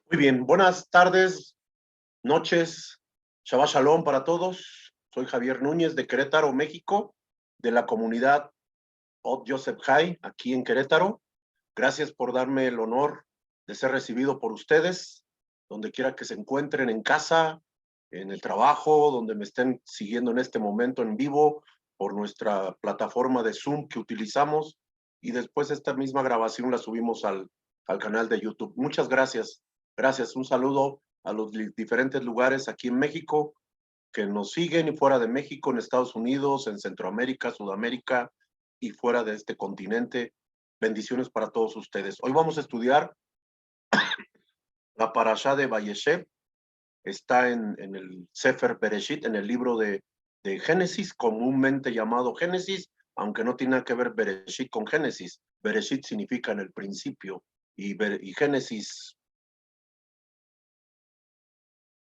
Muy bien, buenas tardes, noches, Shabbat Shalom para todos. Soy Javier Núñez de Querétaro, México, de la comunidad Od Joseph High, aquí en Querétaro. Gracias por darme el honor de ser recibido por ustedes, donde quiera que se encuentren, en casa, en el trabajo, donde me estén siguiendo en este momento en vivo por nuestra plataforma de Zoom que utilizamos, y después esta misma grabación la subimos al canal de YouTube. Muchas gracias. Gracias. Un saludo a los diferentes lugares aquí en México que nos siguen, y fuera de México, en Estados Unidos, en Centroamérica, Sudamérica y fuera de este continente. Bendiciones para todos ustedes. Hoy vamos a estudiar la parashá de Vayeshev. Está en el Sefer Bereshit, en el libro de Génesis, comúnmente llamado Génesis, aunque no tiene nada que ver Bereshit con Génesis. Bereshit significa en el principio, y Génesis,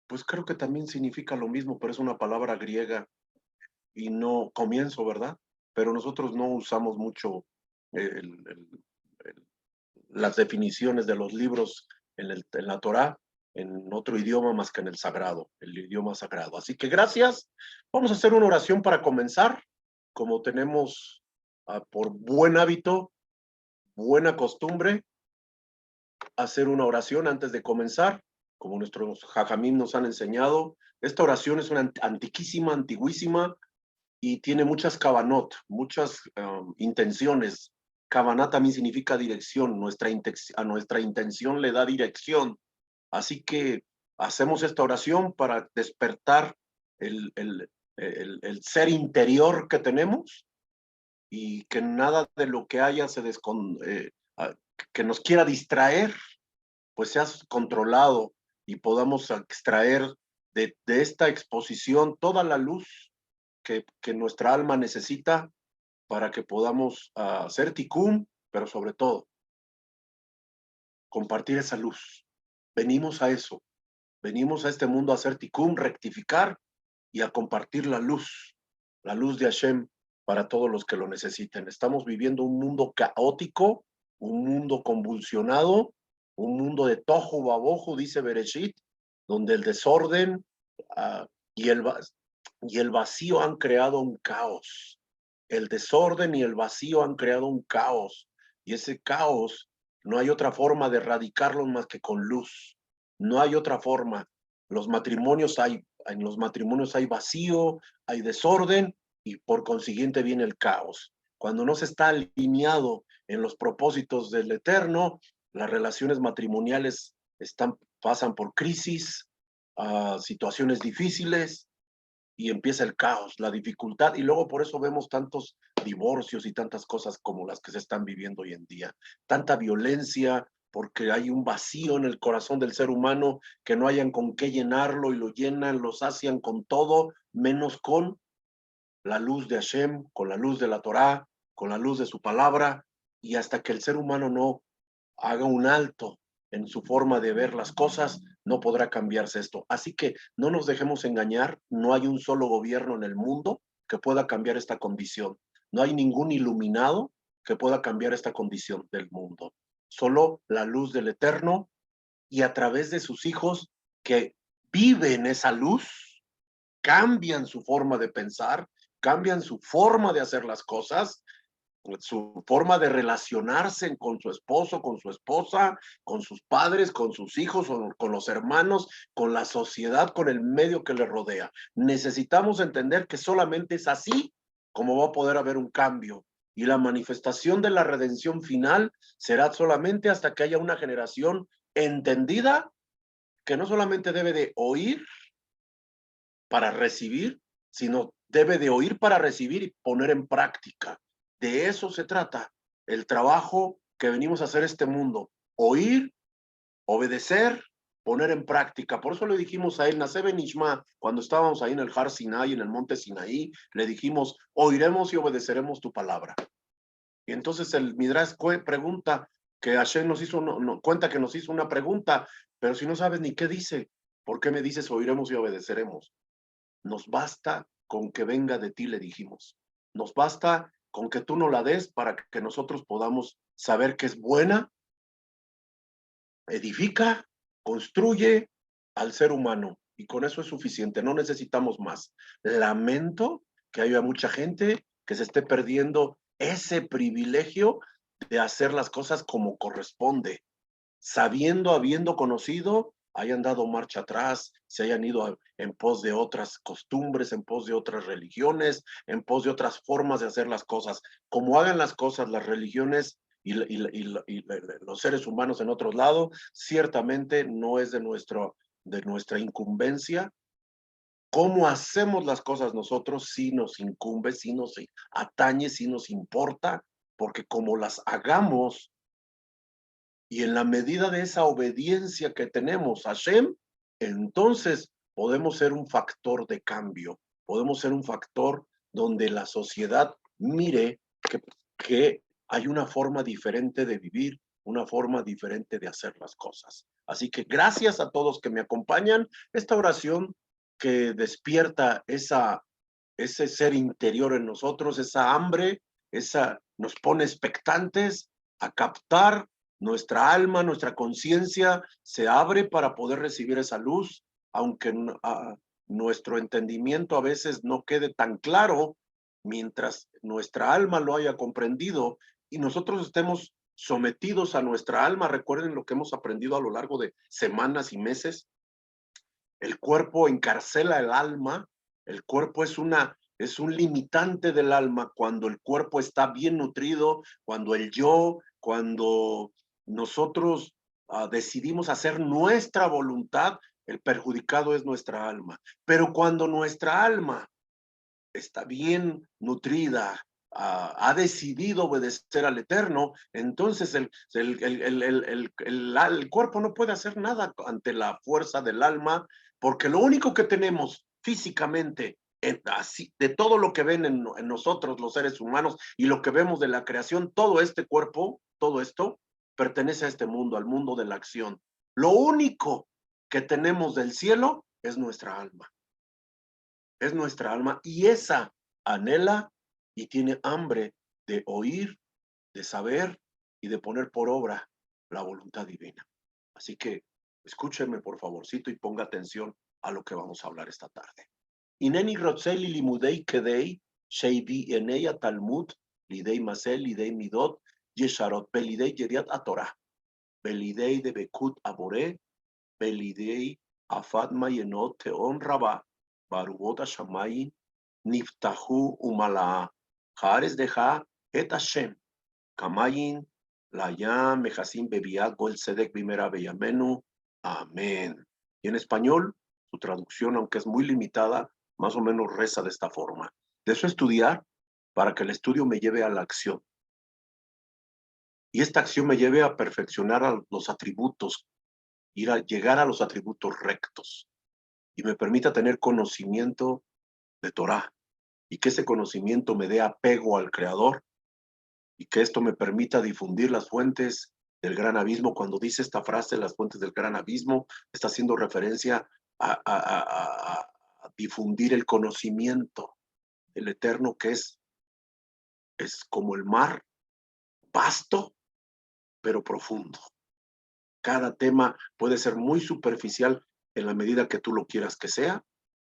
pues creo que también significa lo mismo, pero es una palabra griega y no comienzo, ¿verdad? Pero nosotros no usamos mucho el, el, el, las definiciones de los libros en la Torá en otro idioma más que en el sagrado, el idioma sagrado. Así que gracias. Vamos a hacer una oración para comenzar, como tenemos por buen hábito, buena costumbre, hacer una oración antes de comenzar, como nuestros jajamim nos han enseñado. Esta oración es una antiquísima, antiguísima, y tiene muchas kavanot, muchas intenciones. Kavaná también significa dirección, a nuestra intención le da dirección. Así que hacemos esta oración para despertar el, el, el ser interior que tenemos, y que nada de lo que haya que nos quiera distraer, pues sea controlado, y podamos extraer de esta exposición toda la luz que nuestra alma necesita para que podamos hacer tikkun, pero sobre todo compartir esa luz. Venimos a eso, venimos a este mundo a hacer tikkun, rectificar y a compartir la luz de Hashem para todos los que lo necesiten. Estamos viviendo un mundo caótico, un mundo convulsionado, un mundo de tohu babohu, dice Bereshit, donde el desorden uh, y, el, y el vacío han creado un caos. El desorden y el vacío han creado un caos, y ese caos no hay otra forma de erradicarlo más que con luz. No hay otra forma. En los matrimonios hay vacío, hay desorden, y por consiguiente viene el caos. Cuando no se está alineado en los propósitos del Eterno, las relaciones matrimoniales pasan por crisis, situaciones difíciles, y empieza el caos, la dificultad, y luego por eso vemos tantos divorcios y tantas cosas como las que se están viviendo hoy en día. Tanta violencia, porque hay un vacío en el corazón del ser humano que no hayan con qué llenarlo, y lo llenan, lo sacian con todo, menos con la luz de Hashem, con la luz de la Torá, con la luz de su palabra, y hasta que el ser humano no haga un alto en su forma de ver las cosas, no podrá cambiarse esto. Así que no nos dejemos engañar, no hay un solo gobierno en el mundo que pueda cambiar esta condición. No hay ningún iluminado que pueda cambiar esta condición del mundo. Solo la luz del Eterno, y a través de sus hijos que viven esa luz, cambian su forma de pensar, cambian su forma de hacer las cosas, su forma de relacionarse con su esposo, con su esposa, con sus padres, con sus hijos, con los hermanos, con la sociedad, con el medio que le rodea. Necesitamos entender que solamente es así como va a poder haber un cambio, y la manifestación de la redención final será solamente hasta que haya una generación entendida, que no solamente debe de oír para recibir, sino debe de oír para recibir y poner en práctica. De eso se trata el trabajo que venimos a hacer este mundo: oír, obedecer, poner en práctica. Por eso le dijimos a él, Naseh Ben Ishma, cuando estábamos ahí en el Har Sinai, en el monte Sinaí, le dijimos: oiremos y obedeceremos tu palabra. Y entonces el Midrash pregunta, que Hashem nos hizo, cuenta que nos hizo una pregunta: pero si no sabes ni qué dice, ¿por qué me dices oiremos y obedeceremos? Nos basta con que venga de ti, le dijimos. Nos basta con que tú nos la des para que nosotros podamos saber que es buena, edifica construye al ser humano y con eso es suficiente, no necesitamos más. Lamento que haya mucha gente que se esté perdiendo ese privilegio de hacer las cosas como corresponde, sabiendo, habiendo conocido, hayan dado marcha atrás, se hayan ido en pos de otras costumbres, en pos de otras religiones, en pos de otras formas de hacer las cosas. Como hagan las cosas las religiones y los seres humanos en otros lados, ciertamente no es de nuestra incumbencia. Cómo hacemos las cosas nosotros sí nos incumbe, sí nos atañe, sí nos importa, porque como las hagamos y en la medida de esa obediencia que tenemos a Hashem, entonces podemos ser un factor de cambio, podemos ser un factor donde la sociedad mire que hay una forma diferente de vivir, una forma diferente de hacer las cosas. Así que gracias a todos que me acompañan. Esta oración que despierta ese ser interior en nosotros, esa hambre, nos pone expectantes a captar nuestra alma, nuestra conciencia se abre para poder recibir esa luz, aunque nuestro entendimiento a veces no quede tan claro, mientras nuestra alma lo haya comprendido y nosotros estemos sometidos a nuestra alma. Recuerden lo que hemos aprendido a lo largo de semanas y meses. El cuerpo encarcela el alma, el cuerpo es un limitante del alma cuando el cuerpo está bien nutrido, cuando nosotros decidimos hacer nuestra voluntad, el perjudicado es nuestra alma. Pero cuando nuestra alma está bien nutrida, ha decidido obedecer al Eterno, entonces el cuerpo no puede hacer nada ante la fuerza del alma, porque lo único que tenemos físicamente, de todo lo que ven en nosotros los seres humanos y lo que vemos de la creación, todo este cuerpo, todo esto, pertenece a este mundo, al mundo de la acción. Lo único que tenemos del cielo es nuestra alma. Es nuestra alma y esa anhela y tiene hambre de oír, de saber y de poner por obra la voluntad divina. Así que escúcheme por favorcito y ponga atención a lo que vamos a hablar esta tarde. Ineni rotzeli limudei kedei, sheibi enei talmud, lidei masel, lidei midot, yesharot, belidei yeriat atorah, belidei de bekut abore, belidei afad mayenot teon rabah, Barubot Shamayim, Niftahu Umala, Jares deja et Hashem, Kamayin, Layam, Mejasim Bebiat, Gol Sedek Bimera Beyamenu, amén. Y en español, su traducción, aunque es muy limitada, más o menos reza de esta forma. De eso estudiar para que el estudio me lleve a la acción. Y esta acción me lleve a perfeccionar a los atributos, llegar a los atributos rectos. Y me permita tener conocimiento de Torah, y que ese conocimiento me dé apego al Creador y que esto me permita difundir las fuentes del gran abismo. Cuando dice esta frase, las fuentes del gran abismo, está haciendo referencia a difundir el conocimiento del Eterno, que es como el mar, vasto, pero profundo. Cada tema puede ser muy superficial en la medida que tú lo quieras que sea,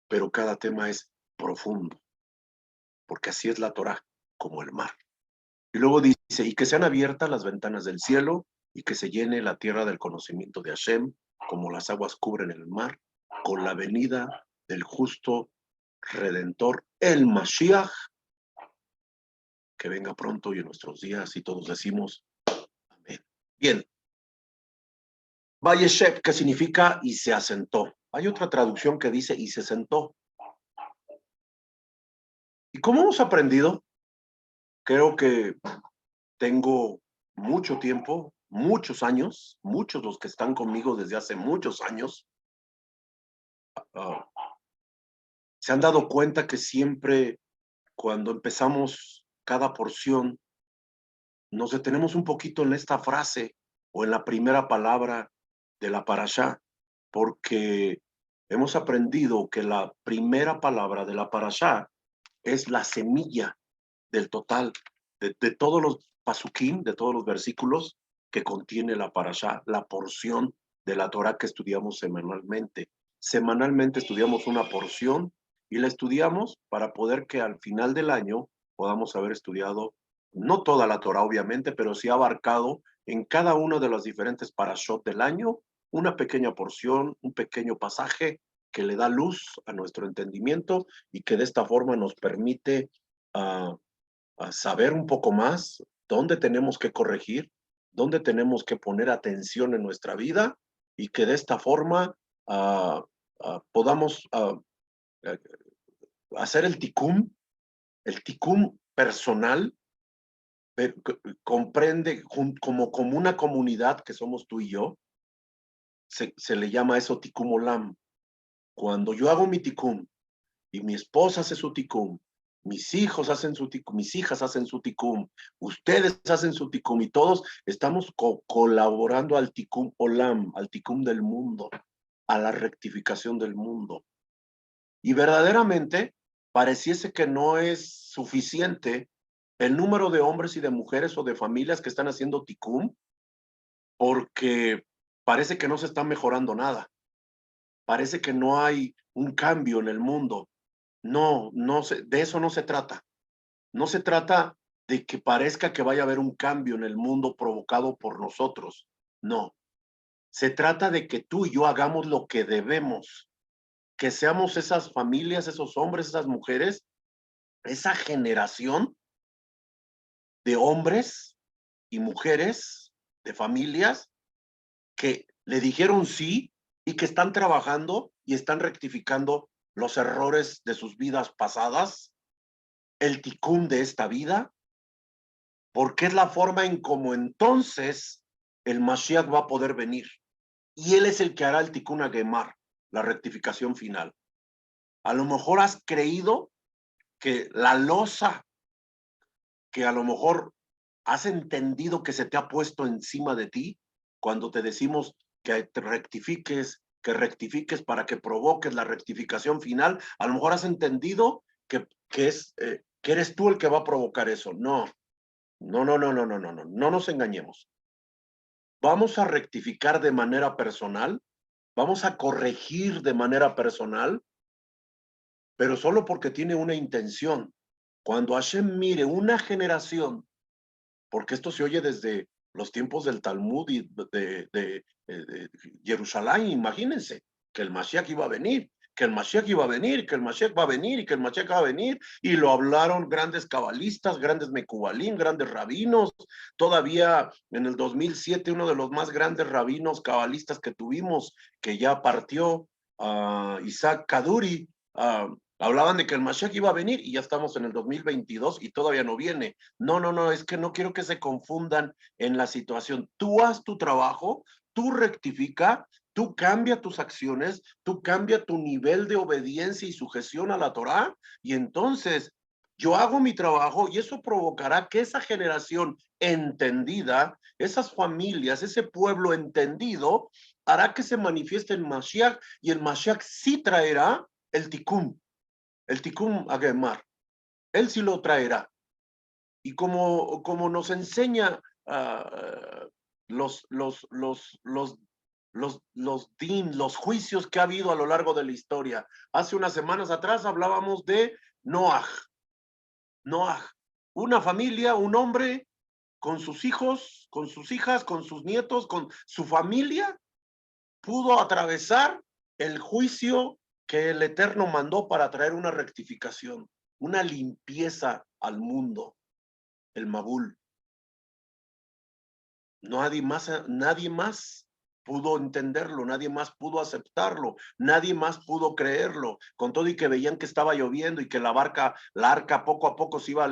pero cada tema es profundo, porque así es la Torah, como el mar. Y luego dice, y que sean abiertas las ventanas del cielo y que se llene la tierra del conocimiento de Hashem, como las aguas cubren el mar, con la venida del justo Redentor, el Mashiach, que venga pronto y en nuestros días, y todos decimos, amén. Bien. Vayeshev, que significa y se asentó. Hay otra traducción que dice y se sentó. ¿Y cómo hemos aprendido? Creo que tengo mucho tiempo, muchos años, muchos los que están conmigo desde hace muchos años, se han dado cuenta que siempre cuando empezamos cada porción, nos detenemos un poquito en esta frase o en la primera palabra de la parashá, porque hemos aprendido que la primera palabra de la parashá es la semilla del total, de todos los pasukim, de todos los versículos que contiene la parashá, la porción de la Torá que estudiamos semanalmente. Semanalmente estudiamos una porción y la estudiamos para poder que al final del año podamos haber estudiado, no toda la Torá obviamente, pero sí abarcado en cada uno de los diferentes parashot del año una pequeña porción, un pequeño pasaje que le da luz a nuestro entendimiento y que de esta forma nos permite a saber un poco más dónde tenemos que corregir, dónde tenemos que poner atención en nuestra vida y que de esta forma podamos eh, hacer el ticum personal, comprende como una comunidad que somos tú y yo, se le llama eso ticum olam. Cuando yo hago mi ticum y mi esposa hace su ticum, mis hijos hacen su ticum, mis hijas hacen su ticum, ustedes hacen su ticum y todos estamos colaborando al ticum olam, al ticum del mundo, a la rectificación del mundo. Y verdaderamente pareciese que no es suficiente el número de hombres y de mujeres o de familias que están haciendo ticum, porque parece que no se está mejorando nada, parece que no hay un cambio en el mundo. No, de eso no se trata. No se trata de que parezca que vaya a haber un cambio en el mundo provocado por nosotros. No. Se trata de que tú y yo hagamos lo que debemos, que seamos esas familias, esos hombres, esas mujeres, esa generación de hombres y mujeres, de familias, que le dijeron sí y que están trabajando y están rectificando los errores de sus vidas pasadas, el ticún de esta vida, porque es la forma en cómo entonces el Mashiach va a poder venir. Y él es el que hará el Tikkun Gemar, la rectificación final. A lo mejor has creído que la losa que a lo mejor has entendido que se te ha puesto encima de ti, cuando te decimos que te que rectifiques para que provoques la rectificación final, a lo mejor has entendido que eres tú el que va a provocar eso. No, no, no, no, no, no, no, no, no nos engañemos. Vamos a rectificar de manera personal, vamos a corregir de manera personal, pero solo porque tiene una intención. Cuando Hashem mire una generación, porque esto se oye desde los tiempos del Talmud y de Jerusalén, imagínense que el Mashiach iba a venir, que el Mashiach iba a venir, que el Mashiach va a venir y que el Mashiach va a venir, y lo hablaron grandes cabalistas, grandes mecubalín, grandes rabinos. Todavía en el 2007 uno de los más grandes rabinos cabalistas que tuvimos, que ya partió, Isaac Kaduri, hablaban de que el Mashiach iba a venir y ya estamos en el 2022 y todavía no viene. No, no, no, es que no quiero que se confundan en la situación. Tú haz tu trabajo, tú rectifica, tú cambia tus acciones, tú cambia tu nivel de obediencia y sujeción a la Torá, y entonces yo hago mi trabajo y eso provocará que esa generación entendida, esas familias, ese pueblo entendido, hará que se manifieste el Mashiach, y el Mashiach sí traerá el Tikkun Agemar. Él sí lo traerá. Y como nos enseña los, los, los, los, los juicios que ha habido a lo largo de la historia. Hace unas semanas atrás hablábamos de Noah. Noah, una familia, un hombre con sus hijos, con sus hijas, con sus nietos, con su familia, pudo atravesar el juicio que el Eterno mandó para traer una rectificación, una limpieza al mundo, el Mabul. Nadie más pudo entenderlo, nadie más pudo aceptarlo, nadie más pudo creerlo, con todo y que veían que estaba lloviendo y que la arca poco a poco se iba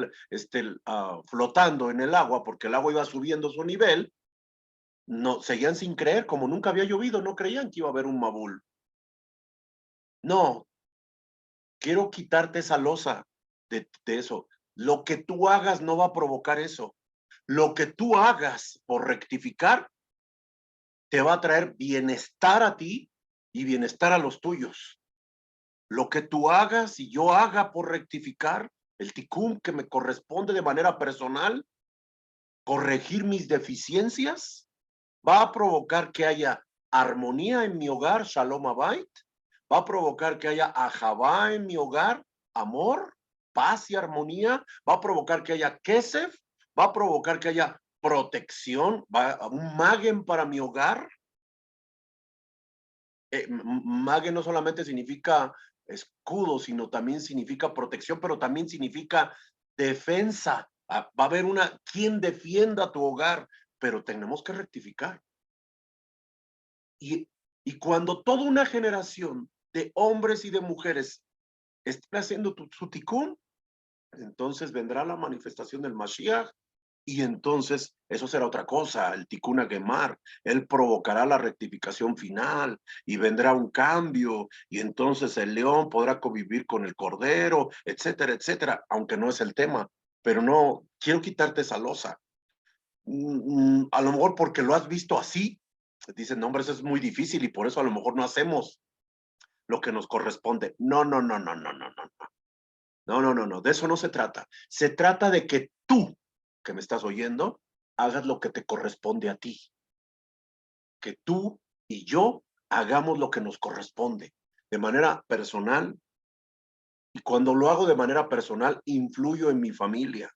flotando en el agua porque el agua iba subiendo su nivel. No, seguían sin creer, como nunca había llovido, no creían que iba a haber un Mabul. No, quiero quitarte esa losa de eso. Lo que tú hagas no va a provocar eso. Lo que tú hagas por rectificar te va a traer bienestar a ti y bienestar a los tuyos. Lo que tú hagas y yo haga por rectificar, el ticún que me corresponde de manera personal, corregir mis deficiencias, va a provocar que haya armonía en mi hogar, Shalom Abait, va a provocar que haya Ahavá en mi hogar, amor, paz y armonía, va a provocar que haya Kesef, va a provocar que haya protección, un Magen para mi hogar. Magen no solamente significa escudo, sino también significa protección, pero también significa defensa. Va a haber quien defienda tu hogar, pero tenemos que rectificar. Y cuando toda una generación de hombres y de mujeres esté haciendo su tikkun, entonces vendrá la manifestación del Mashiach y entonces eso será otra cosa, el tikkun gemar, él provocará la rectificación final y vendrá un cambio y entonces el león podrá convivir con el cordero, etcétera, etcétera, aunque no es el tema, pero no, quiero quitarte esa losa. A lo mejor porque lo has visto así, dicen, no, hombre, eso es muy difícil y por eso a lo mejor no hacemos lo que nos corresponde. No, no, no, no, no, no, no. No, no, no, no, de eso no se trata. Se trata de que tú, que me estás oyendo, hagas lo que te corresponde a ti. Que tú y yo hagamos lo que nos corresponde de manera personal. Y cuando lo hago de manera personal, influyo en mi familia.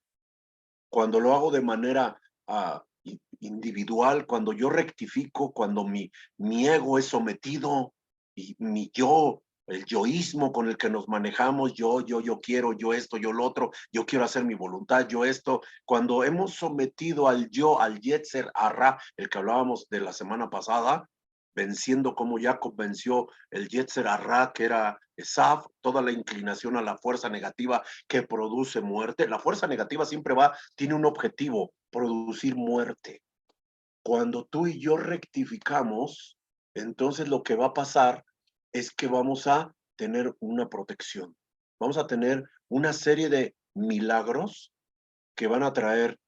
Cuando lo hago de manera individual, cuando yo rectifico, cuando mi ego es sometido y mi yo, el yoísmo con el que nos manejamos, yo quiero, yo esto, yo lo otro, yo quiero hacer mi voluntad, yo esto, cuando hemos sometido al yo, al Yetzer Hará, el que hablábamos de la semana pasada, venciendo como Jacob venció el Yetzer Hará, que era Esaf, toda la inclinación a la fuerza negativa que produce muerte. La fuerza negativa siempre tiene un objetivo, producir muerte. Cuando tú y yo rectificamos, entonces lo que va a pasar es que vamos a tener una protección. Vamos a tener una serie de milagros que van a traer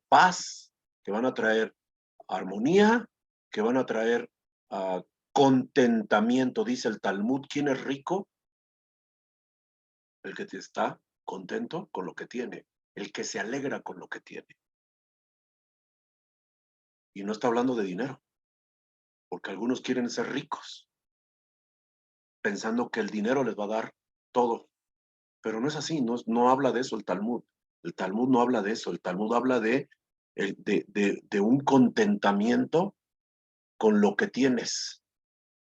paz, que van a traer armonía, que van a traer contentamiento, dice el Talmud. ¿Quién es rico? El que está contento con lo que tiene, el que se alegra con lo que tiene. Y no está hablando de dinero, porque algunos quieren ser ricos, pensando que el dinero les va a dar todo. Pero no es así, no habla de eso el Talmud. El Talmud no habla de eso, el Talmud habla de un contentamiento con lo que tienes.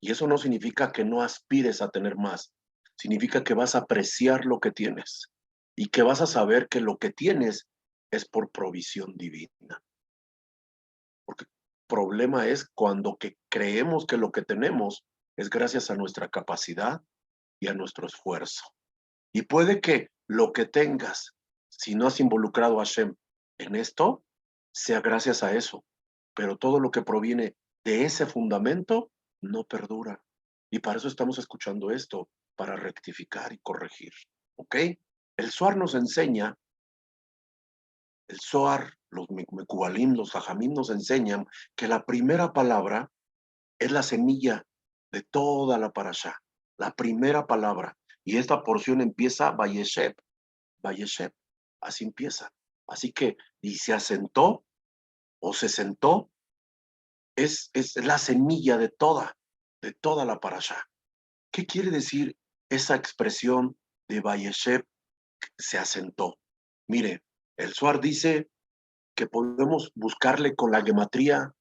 Y eso no significa que no aspires a tener más, significa que vas a apreciar lo que tienes y que vas a saber que lo que tienes es por provisión divina. Porque el problema es cuando creemos que lo que tenemos es gracias a nuestra capacidad y a nuestro esfuerzo. Y puede que lo que tengas, si no has involucrado a Hashem en esto, sea gracias a eso. Pero todo lo que proviene de ese fundamento no perdura. Y para eso estamos escuchando esto, para rectificar y corregir. ¿Ok? El Zohar nos enseña, el Zohar, los Mekubalim, los Jajamim nos enseñan que la primera palabra es la semilla de toda la parashá. La primera palabra. Y esta porción empieza Vayeshev. Vayeshev. Así empieza. Así que, y se asentó o se sentó, es la semilla de toda la parashá. ¿Qué quiere decir esa expresión de Vayeshev se asentó? Mire, el Zohar dice que podemos buscarle con la gematría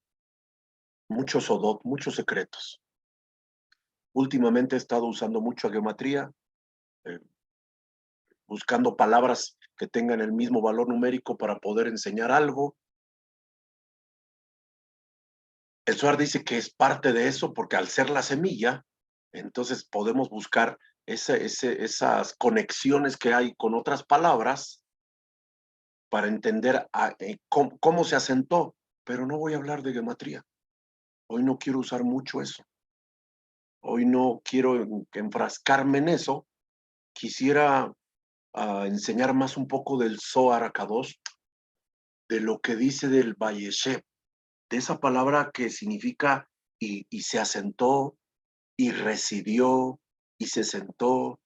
muchos sodot, muchos secretos. Últimamente he estado usando mucho gematría, eh, buscando palabras que tengan el mismo valor numérico para poder enseñar algo. El Zohar dice que es parte de eso porque al ser la semilla, entonces podemos buscar esas conexiones que hay con otras palabras para entender cómo se asentó. Pero no voy a hablar de gematría. Hoy no quiero usar mucho eso. Hoy no quiero enfrascarme en eso. Quisiera enseñar más un poco del Zohar Akadosh, de lo que dice del Vayeshev, de esa palabra que significa y se asentó, y residió, y se sentó,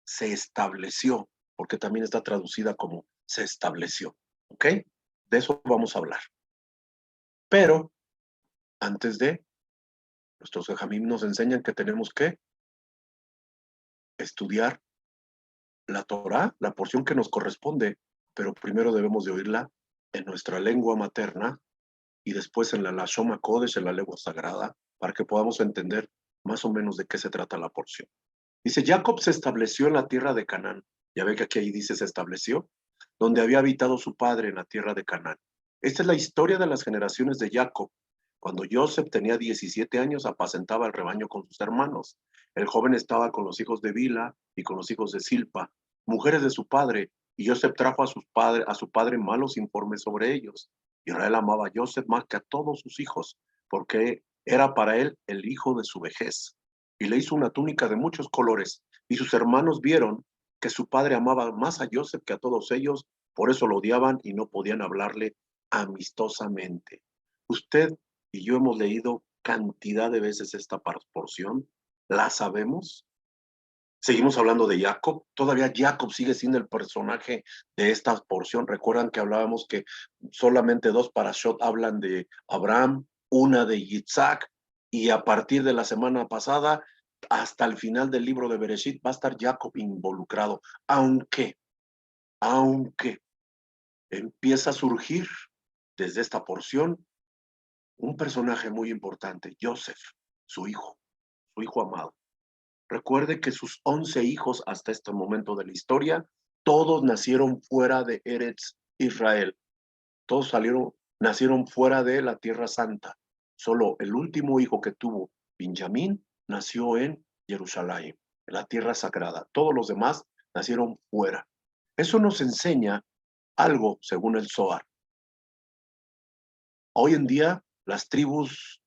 se estableció, porque también está traducida como se estableció. ¿Ok? De eso vamos a hablar. Pero antes de, Nuestros Jajamim nos enseñan que tenemos que estudiar la Torá, la porción que nos corresponde, pero primero debemos de oírla en nuestra lengua materna y después en la Lashon HaKodesh, en la lengua sagrada, para que podamos entender más o menos de qué se trata la porción. Dice, Jacob se estableció en la tierra de Canaán. Ya ve que aquí ahí dice se estableció, donde había habitado su padre en la tierra de Canaán. Esta es la historia de las generaciones de Jacob. Cuando Joseph tenía 17 años, apacentaba el rebaño con sus hermanos. El joven estaba con los hijos de Bila y con los hijos de Silpa, mujeres de su padre, y Joseph trajo a su padre malos informes sobre ellos. Israel amaba a Joseph más que a todos sus hijos, porque era para él el hijo de su vejez. Y le hizo una túnica de muchos colores, y sus hermanos vieron que su padre amaba más a Joseph que a todos ellos, por eso lo odiaban y no podían hablarle amistosamente. Usted y yo hemos leído cantidad de veces esta porción, la sabemos. Seguimos hablando de Jacob, todavía Jacob sigue siendo el personaje de esta porción. Recuerdan que hablábamos que solamente dos parashot hablan de Abraham, una de Yitzhak, y a partir de la semana pasada hasta el final del libro de Bereshit va a estar Jacob involucrado, aunque empieza a surgir desde esta porción un personaje muy importante, Joseph, su hijo amado. Recuerde que sus 11 hijos hasta este momento de la historia, todos nacieron fuera de Eretz Israel. Todos nacieron fuera de la Tierra Santa. Solo el último hijo que tuvo, Benjamín, nació en Jerusalén, en la Tierra Sagrada. Todos los demás nacieron fuera. Eso nos enseña algo, según el Zohar. Hoy en día, las tribus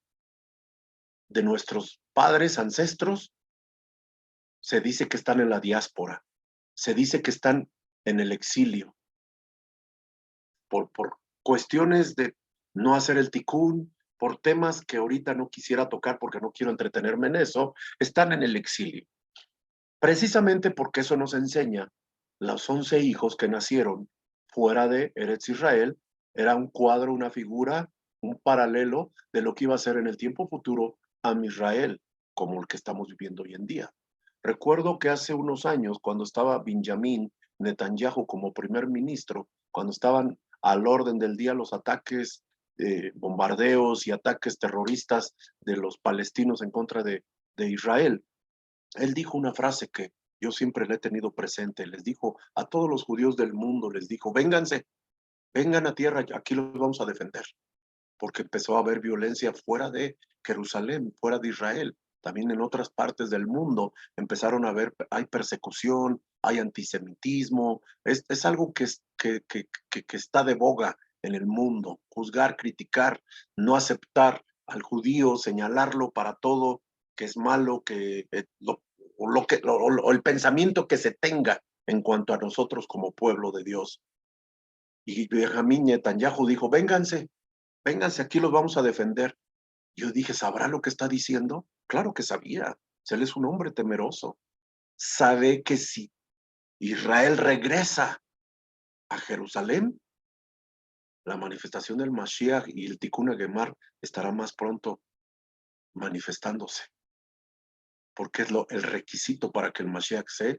de nuestros padres, ancestros, se dice que están en la diáspora, se dice que están en el exilio, por cuestiones de no hacer el ticún, por temas que ahorita no quisiera tocar porque no quiero entretenerme en eso, están en el exilio. Precisamente porque eso nos enseña los 11 hijos que nacieron fuera de Eretz Israel, era un cuadro, una figura, un paralelo de lo que iba a ser en el tiempo futuro a Israel, como el que estamos viviendo hoy en día. Recuerdo que hace unos años, cuando estaba Benjamín Netanyahu como primer ministro, cuando estaban al orden del día los ataques, bombardeos y ataques terroristas de los palestinos en contra de Israel, él dijo una frase que yo siempre le he tenido presente. Les dijo a todos los judíos del mundo, les dijo, vénganse, vengan a tierra, aquí los vamos a defender. Porque empezó a haber violencia fuera de Jerusalén, fuera de Israel. También en otras partes del mundo empezaron a ver, hay persecución, hay antisemitismo. Es algo que está de boga en el mundo. Juzgar, criticar, no aceptar al judío, señalarlo para todo que es malo, o el pensamiento que se tenga en cuanto a nosotros como pueblo de Dios. Y Benjamín Netanyahu dijo, vénganse, aquí los vamos a defender. Yo dije, ¿sabrá lo que está diciendo? Claro que sabía. Él es un hombre temeroso. Sabe que si Israel regresa a Jerusalén, la manifestación del Mashiach y el Tikkun Gemar estará más pronto manifestándose, porque es el requisito para que el Mashiach sea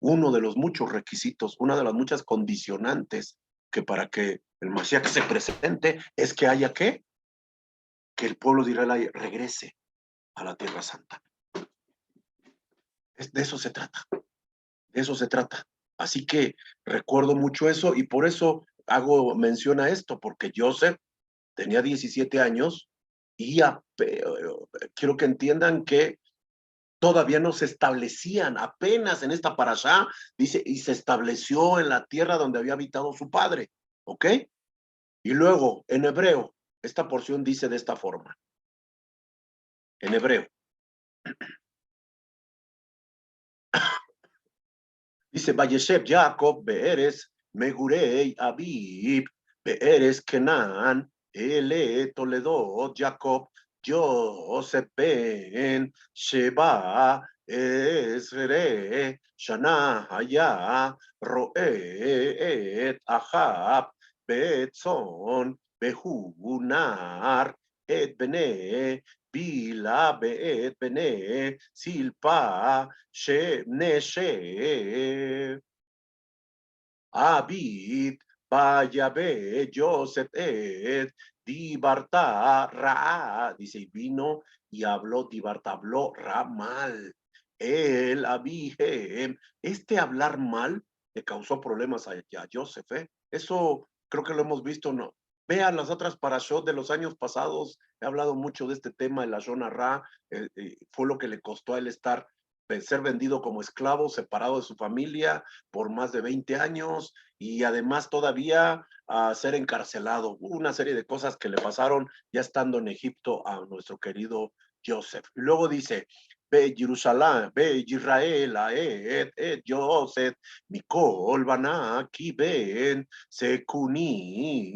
uno de los muchos requisitos, una de las muchas condicionantes que para que el Mashiach se presente es que haya que el pueblo de Israel regrese a la Tierra Santa. De eso se trata, de eso se trata. Así que recuerdo mucho eso y por eso hago mención a esto, porque Joseph tenía 17 años y quiero que entiendan que todavía no se establecían, apenas en esta parashá, dice, y se estableció en la tierra donde había habitado su padre, ¿ok? Y luego, en hebreo, esta porción dice de esta forma, en hebreo, dice, Vayeshev Jacob Beeres Megurei Abib Beeres Kenan Ele Toledo Jacob Joseph Ben Sheba Ezre Shana Haya Roe Et Ahab Betzon Behunar et bene, bila be'et bene, silpa, she, neshe, abit, Vayabe, Joseph et, Dibarta, Ra, dice, y vino y habló, Dibarta, habló Ra mal. El Abijem, este hablar mal le causó problemas a Joseph, ¿eh? Eso creo que lo hemos visto, ¿no? Vean las otras parashot de los años pasados, he hablado mucho de este tema, el Lashon Ra, fue lo que le costó a él estar, ser vendido como esclavo, separado de su familia por más de 20 años, y además todavía a ser encarcelado. Hubo una serie de cosas que le pasaron ya estando en Egipto a nuestro querido Joseph. Y luego dice, ve Jerusalén, ve Israel, Joseph, Mikol, Bana, Kiben, Sekunin,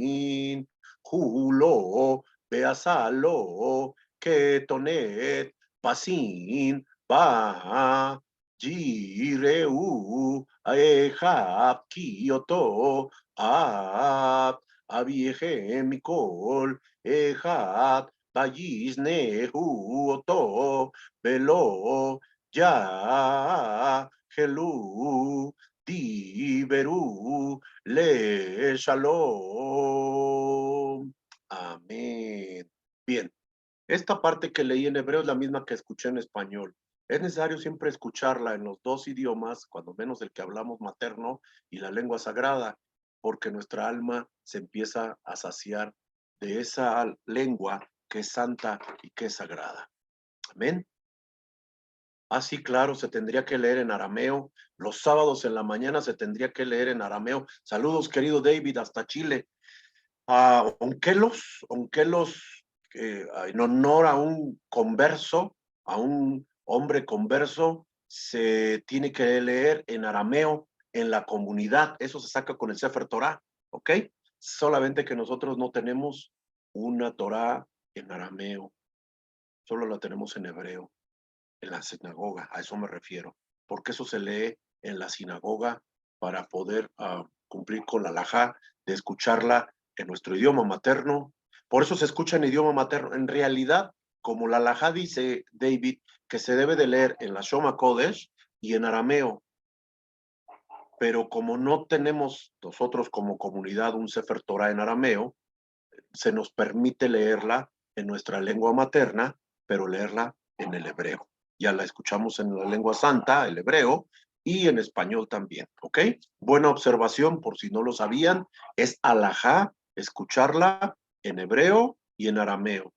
Julo, Beasalo, Ketonet, Pasin, Ba, Jireu, Ahab, Kioto, Ab, Abieje, Mikol, Ehad, Bayis, Nehu, Oto, Belo, Ya, Helu, Tiberu, Le, Shalom. Amén. Bien, esta parte que leí en hebreo es la misma que escuché en español. Es necesario siempre escucharla en los dos idiomas, cuando menos el que hablamos materno y la lengua sagrada, porque nuestra alma se empieza a saciar de esa lengua que es santa y que es sagrada. Amén. Así, claro, se tendría que leer en arameo. Los sábados en la mañana se tendría que leer en arameo. Saludos, querido David, hasta Chile. Onkelos, en honor a un converso, a un hombre converso, se tiene que leer en arameo en la comunidad. Eso se saca con el Sefer Torah, ¿ok? Solamente que nosotros no tenemos una Torah en arameo, solo la tenemos en hebreo, en la sinagoga, a eso me refiero, porque eso se lee en la sinagoga para poder cumplir con la halajá de escucharla en nuestro idioma materno. Por eso se escucha en idioma materno. En realidad, como la halajá dice David, que se debe de leer en la Shoma Kodesh y en arameo, pero como no tenemos nosotros como comunidad un Sefer Torah en arameo, se nos permite leerla en nuestra lengua materna, pero leerla en el hebreo. Ya la escuchamos en la lengua santa, el hebreo, y en español también, ¿ok? Buena observación, por si no lo sabían, es alajá escucharla en hebreo y en arameo.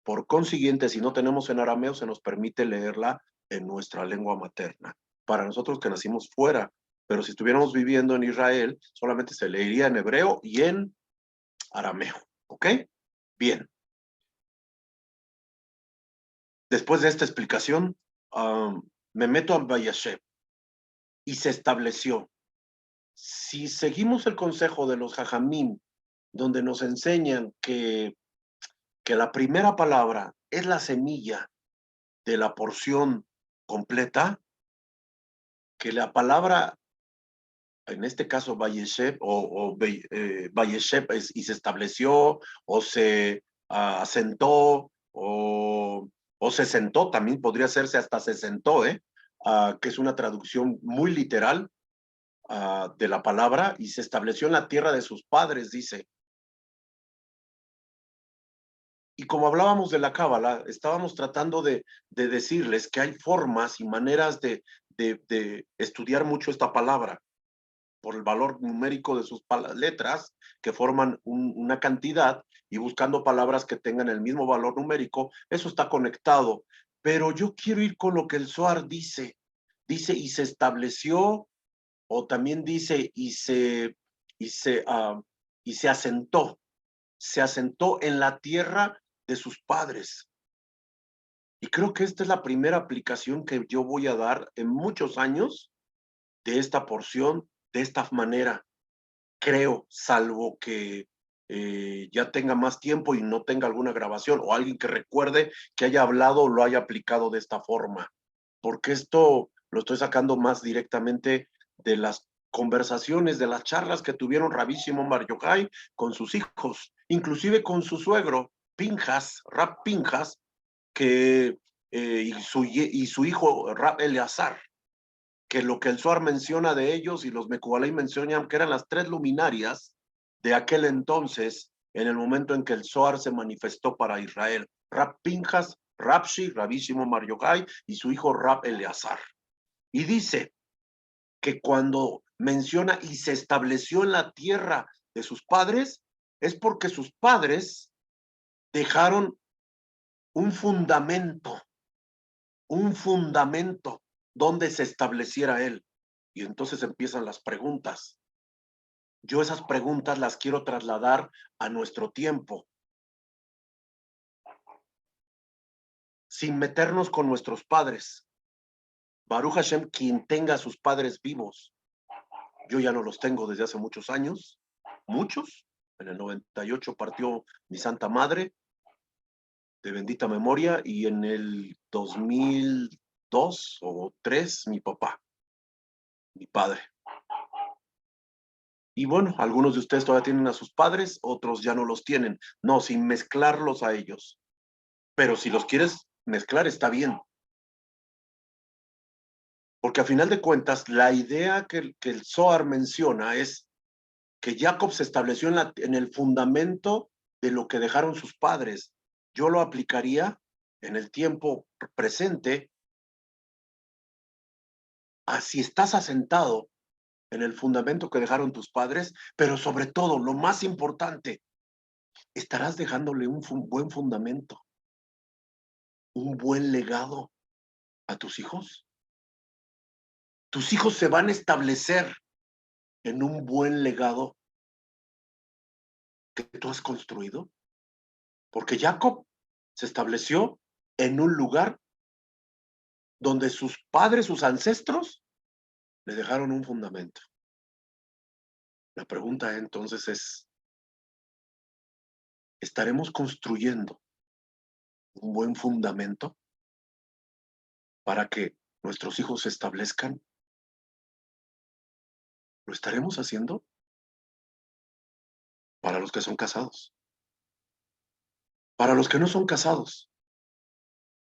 Por consiguiente, si no tenemos en arameo, se nos permite leerla en nuestra lengua materna. Para nosotros que nacimos fuera, pero si estuviéramos viviendo en Israel, solamente se leería en hebreo y en arameo, ¿ok? Bien. Después de esta explicación, me meto a Vayashem y se estableció. Si seguimos el consejo de los Jajamim, donde nos enseñan que la primera palabra es la semilla de la porción completa, que la palabra, en este caso Vayeshev, Vayeshev y se estableció, o se asentó, o se sentó, también podría hacerse hasta se sentó, que es una traducción muy literal de la palabra, y se estableció en la tierra de sus padres, dice. Y como hablábamos de la Cábala, estábamos tratando de decirles que hay formas y maneras de estudiar mucho esta palabra por el valor numérico de sus letras, que forman una cantidad, y buscando palabras que tengan el mismo valor numérico, eso está conectado. Pero yo quiero ir con lo que el Zohar dice. Dice, y se estableció, o también dice, y se asentó. Se asentó en la tierra de sus padres. Y creo que esta es la primera aplicación que yo voy a dar en muchos años de esta porción, de esta manera. Creo, salvo que ya tenga más tiempo y no tenga alguna grabación o alguien que recuerde que haya hablado o lo haya aplicado de esta forma, porque esto lo estoy sacando más directamente de las conversaciones, de las charlas que tuvieron Rabí Shimon Bar Yochai con sus hijos, inclusive con su suegro, Pinjas, Rab Pinjas, que, y su hijo Rab Eleazar, que lo que el Zohar menciona de ellos y los Mekubalei mencionan que eran las tres luminarias de aquel entonces, en el momento en que el Zohar se manifestó para Israel. Rab Pinjas, Rabshi, Rabbi Shimon Bar Yochai, y su hijo Rab Eleazar. Y dice que cuando menciona y se estableció en la tierra de sus padres, es porque sus padres dejaron un fundamento donde se estableciera él. Y entonces empiezan las preguntas. Yo esas preguntas las quiero trasladar a nuestro tiempo, sin meternos con nuestros padres. Baruch Hashem, quien tenga a sus padres vivos. Yo ya no los tengo desde hace muchos años, muchos. En el 98 partió mi Santa Madre, de bendita memoria, y en el 2002 o 2003 mi papá, mi padre. Y bueno, algunos de ustedes todavía tienen a sus padres, otros ya no los tienen. No, sin mezclarlos a ellos. Pero si los quieres mezclar, está bien. Porque a final de cuentas, la idea que el Zohar menciona es que Jacob se estableció en el fundamento de lo que dejaron sus padres. Yo lo aplicaría en el tiempo presente a si estás asentado en el fundamento que dejaron tus padres, pero sobre todo, lo más importante, estarás dejándole un buen fundamento, un buen legado a tus hijos. Tus hijos se van a establecer en un buen legado que tú has construido, porque Jacob se estableció en un lugar donde sus padres, sus ancestros, le dejaron un fundamento. La pregunta entonces es, ¿estaremos construyendo un buen fundamento para que nuestros hijos se establezcan? ¿Lo estaremos haciendo? Para los que son casados. Para los que no son casados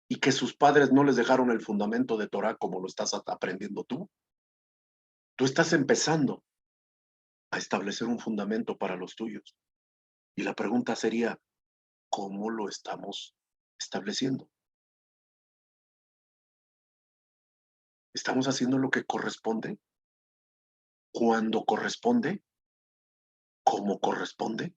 y que sus padres no les dejaron el fundamento de Torah como lo estás aprendiendo tú, tú estás empezando a establecer un fundamento para los tuyos. Y la pregunta sería, ¿cómo lo estamos estableciendo? ¿Estamos haciendo lo que corresponde? ¿Cuándo corresponde? ¿Cómo corresponde?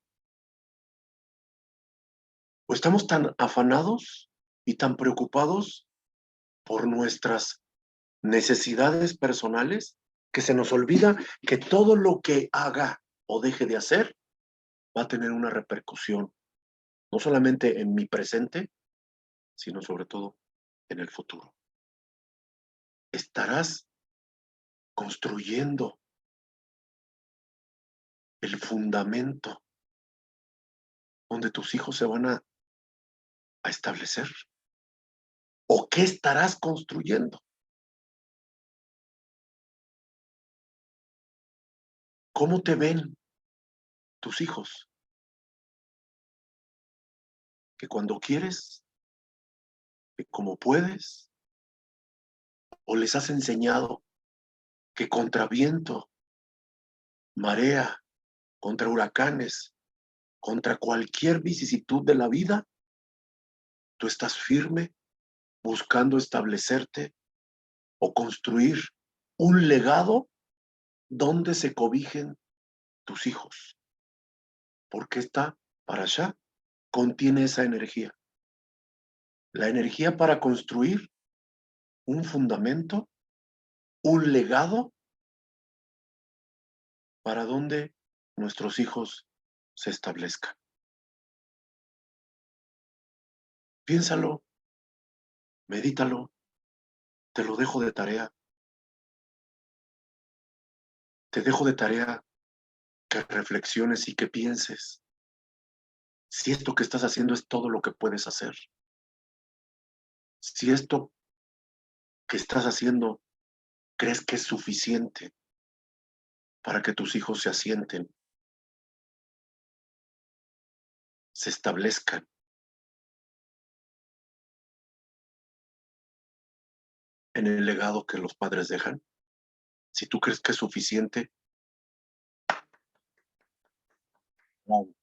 ¿O estamos tan afanados y tan preocupados por nuestras necesidades personales que se nos olvida que todo lo que haga o deje de hacer va a tener una repercusión, no solamente en mi presente, sino sobre todo en el futuro? Estarás construyendo el fundamento donde tus hijos se van a establecer. ¿O qué estarás construyendo? ¿Cómo te ven tus hijos? Que cuando quieres, que como puedes, o les has enseñado que contra viento, marea, contra huracanes, contra cualquier vicisitud de la vida, tú estás firme buscando establecerte o construir un legado donde se cobijen tus hijos. Porque esta para allá contiene esa energía. La energía para construir un fundamento, un legado para donde nuestros hijos se establezcan. Piénsalo, medítalo, te lo dejo de tarea. Te dejo de tarea que reflexiones y que pienses si esto que estás haciendo es todo lo que puedes hacer. Si esto que estás haciendo crees que es suficiente para que tus hijos se asienten, se establezcan en el legado que los padres dejan. Si tú crees que es suficiente, wow,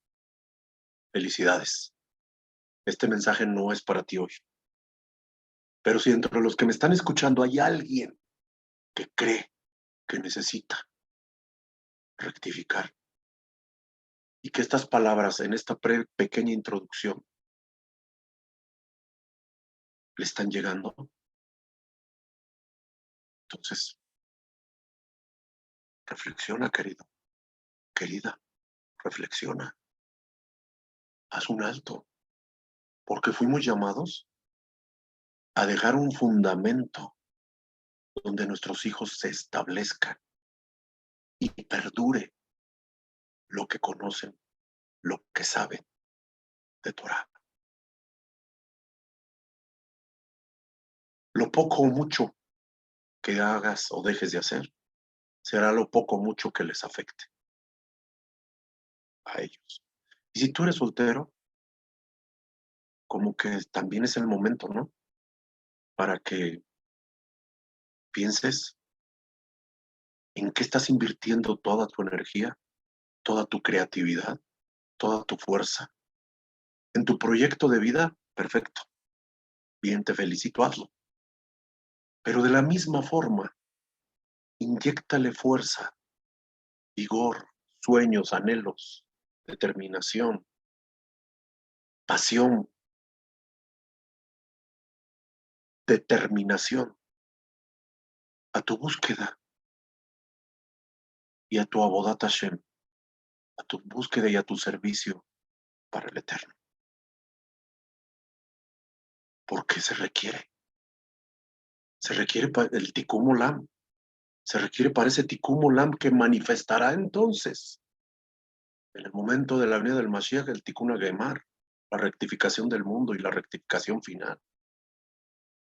felicidades. Este mensaje no es para ti hoy. Pero si entre los que me están escuchando hay alguien que cree que necesita rectificar y que estas palabras en esta pequeña introducción le están llegando, entonces reflexiona, querido, querida, reflexiona, haz un alto, porque fuimos llamados a dejar un fundamento donde nuestros hijos se establezcan y perdure lo que conocen, lo que saben de Torah. Lo poco o mucho que hagas o dejes de hacer será lo poco o mucho que les afecte a ellos. Y si tú eres soltero, como que también es el momento, ¿no? Para que pienses en qué estás invirtiendo toda tu energía, toda tu creatividad, toda tu fuerza. En tu proyecto de vida, perfecto. Bien, te felicito, hazlo. Pero de la misma forma, inyéctale fuerza, vigor, sueños, anhelos, determinación, pasión, determinación a tu búsqueda y a tu Avodat Hashem, a tu búsqueda y a tu servicio para el Eterno. ¿Por qué se requiere? Se requiere para el Tikkun Olam. Se requiere para ese Tikkun Olam que manifestará entonces, en el momento de la venida del Mashiach, el Tikkun Gemar, la rectificación del mundo y la rectificación final.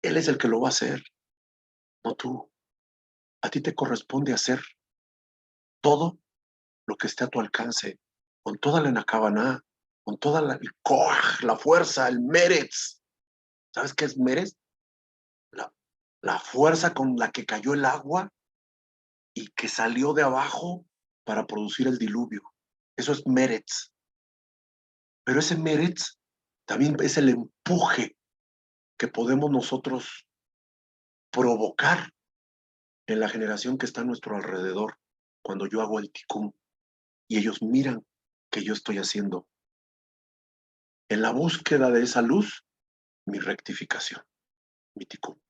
Él es el que lo va a hacer, no tú. A ti te corresponde hacer todo lo que esté a tu alcance, con toda la nakabaná, con toda el koach, la fuerza, el meretz. ¿Sabes qué es meretz? La, la fuerza con la que cayó el agua y que salió de abajo para producir el diluvio. Eso es meretz. Pero ese meretz también es el empuje que podemos nosotros provocar en la generación que está a nuestro alrededor cuando yo hago el tikkun y ellos miran que yo estoy haciendo en la búsqueda de esa luz mi rectificación, mi tikkun.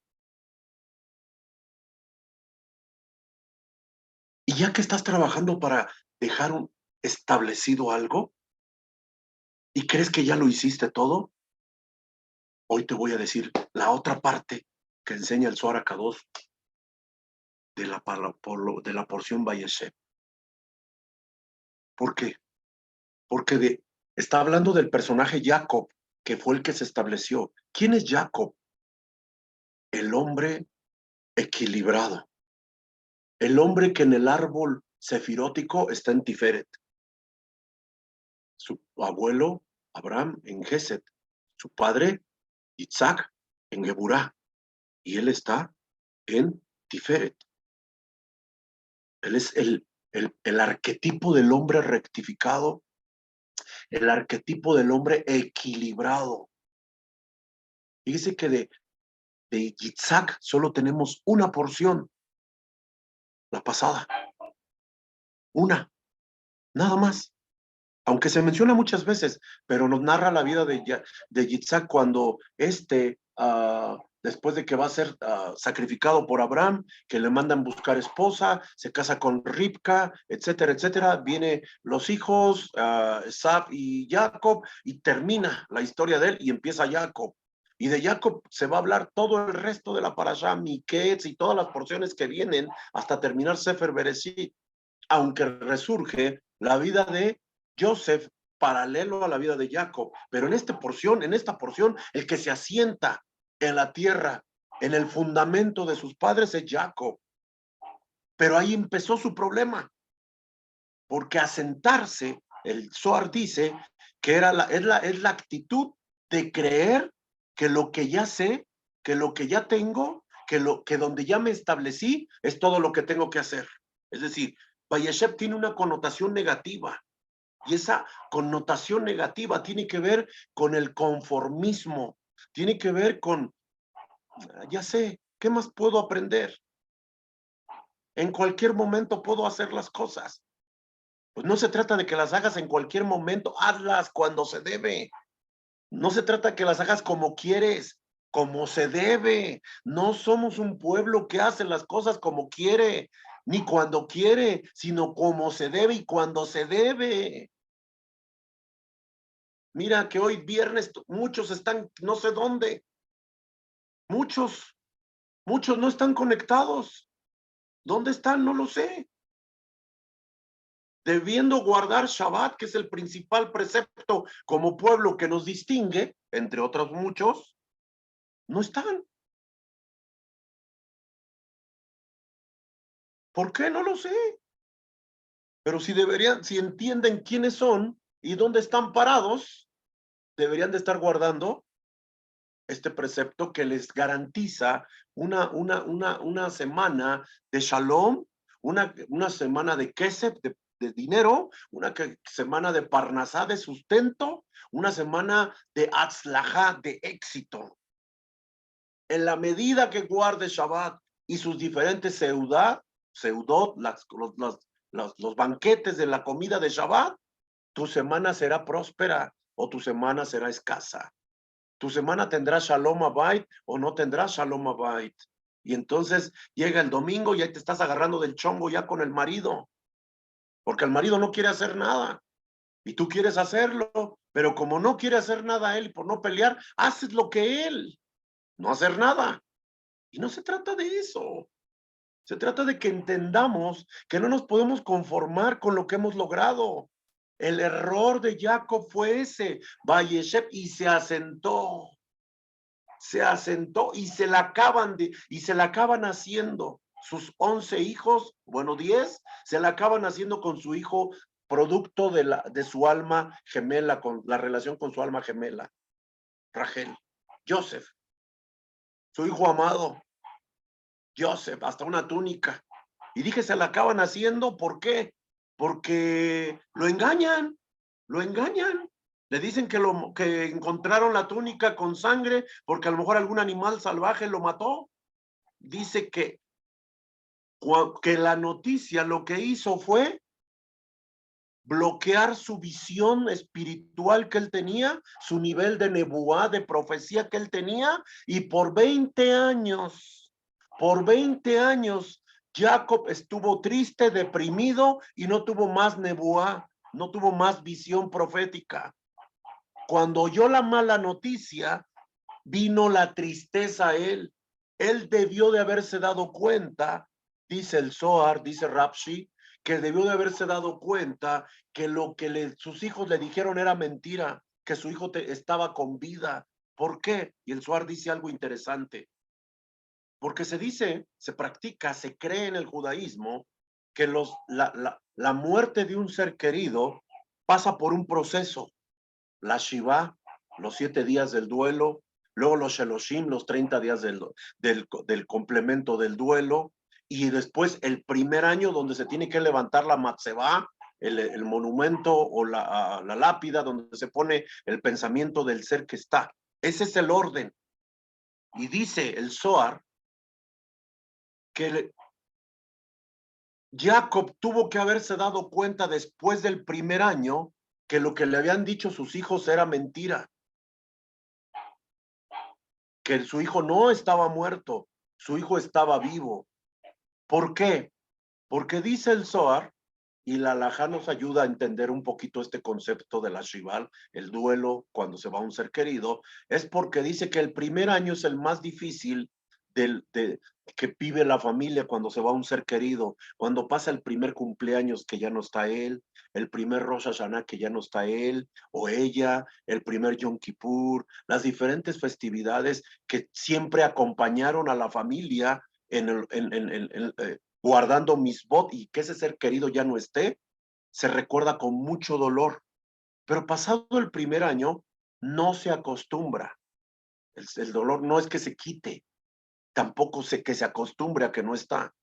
Y ya que estás trabajando para dejar establecido algo y crees que ya lo hiciste todo, hoy te voy a decir la otra parte que enseña el Zohar Kadosh de la porción Vayeshev. ¿Por qué? Porque está hablando del personaje Jacob, que fue el que se estableció. ¿Quién es Jacob? El hombre equilibrado, el hombre que en el árbol sefirótico está en Tiferet, su abuelo Abraham en Geset, su padre Isaac en Geburá, y él está en Tiferet. Él es el arquetipo del hombre rectificado, el arquetipo del hombre equilibrado. Fíjese que de Yitzhak solo tenemos una porción, la pasada, una, nada más. Aunque se menciona muchas veces, pero nos narra la vida de Yitzhak cuando después de que va a ser sacrificado por Abraham, que le mandan buscar esposa, se casa con Ribka, etcétera, etcétera, vienen los hijos, Esab y Jacob, y termina la historia de él y empieza Jacob. Y de Jacob se va a hablar todo el resto de la parashá, Miketz y todas las porciones que vienen hasta terminar Sefer Bereshit, aunque resurge la vida de Joseph paralelo a la vida de Jacob. Pero en esta porción, el que se asienta en la tierra, en el fundamento de sus padres es Jacob. Pero ahí empezó su problema, porque asentarse, el Zohar dice que es la actitud de creer que lo que ya sé, que lo que ya tengo, que donde ya me establecí es todo lo que tengo que hacer. Es decir, Vayeshev tiene una connotación negativa. Y esa connotación negativa tiene que ver con el conformismo, tiene que ver con, ya sé, ¿qué más puedo aprender? En cualquier momento puedo hacer las cosas. Pues no se trata de que las hagas en cualquier momento, hazlas cuando se debe. No se trata de que las hagas como quieres, como se debe. No somos un pueblo que hace las cosas como quiere, ni cuando quiere, sino como se debe y cuando se debe. Mira que hoy viernes muchos están no sé dónde. Muchos no están conectados. ¿Dónde están? No lo sé. Debiendo guardar Shabbat, que es el principal precepto como pueblo que nos distingue, entre otros muchos, no están. ¿Por qué? No lo sé. Pero si deberían, si entienden quiénes son y dónde están parados, deberían de estar guardando este precepto que les garantiza una semana de shalom, una semana de kesef, de dinero, una semana de parnasá, de sustento, una semana de atzlajá, de éxito. En la medida que guarde Shabbat y sus diferentes seudot, los banquetes de la comida de Shabbat, tu semana será próspera o tu semana será escasa. Tu semana tendrá Shalom Abait o no tendrá Shalom Abait. Y entonces llega el domingo y ahí te estás agarrando del chongo ya con el marido, porque el marido no quiere hacer nada y tú quieres hacerlo, pero como no quiere hacer nada él y por no pelear, haces lo que él, no hacer nada. Y no se trata de eso. Se trata de que entendamos que no nos podemos conformar con lo que hemos logrado. El error de Jacob fue ese, Vayeshev, y se asentó y se la acaban haciendo sus 11 hijos, bueno, 10, se la acaban haciendo con su hijo producto de su alma gemela, con la relación con su alma gemela, Rachel, Joseph, su hijo amado, Joseph, hasta una túnica. Y dije, se la acaban haciendo, ¿por qué? Porque lo engañan. Le dicen que encontraron la túnica con sangre porque a lo mejor algún animal salvaje lo mató. Dice que la noticia lo que hizo fue bloquear su visión espiritual que él tenía, su nivel de nebuá, de profecía que él tenía, y por 20 años, Jacob estuvo triste, deprimido y no tuvo más nebuá, no tuvo más visión profética. Cuando oyó la mala noticia, vino la tristeza a él. Él debió de haberse dado cuenta, dice el Zohar, dice Rapshi, que debió de haberse dado cuenta que lo que sus hijos le dijeron era mentira, que su hijo estaba con vida. ¿Por qué? Y el Zohar dice algo interesante. Porque se dice, se practica, se cree en el judaísmo que la muerte de un ser querido pasa por un proceso. La Shiva, los 7 días del duelo, luego los Sheloshim, los 30 días del complemento del duelo, y después el primer año donde se tiene que levantar la Matzebá, el monumento o la lápida donde se pone el pensamiento del ser que está. Ese es el orden. Y dice el Zohar que Jacob tuvo que haberse dado cuenta después del primer año que lo que le habían dicho sus hijos era mentira, que su hijo no estaba muerto, su hijo estaba vivo. ¿Por qué? Porque dice el Zohar, y la halajá nos ayuda a entender un poquito este concepto de la Shival, el duelo cuando se va un ser querido, es porque dice que el primer año es el más difícil que vive la familia cuando se va un ser querido, cuando pasa el primer cumpleaños que ya no está él, el primer Rosh Hashanah que ya no está él o ella, el primer Yom Kippur, las diferentes festividades que siempre acompañaron a la familia guardando misbot y que ese ser querido ya no esté, se recuerda con mucho dolor. Pero pasado el primer año, no se acostumbra. El dolor no es que se quite, tampoco sé que se acostumbre a que no está.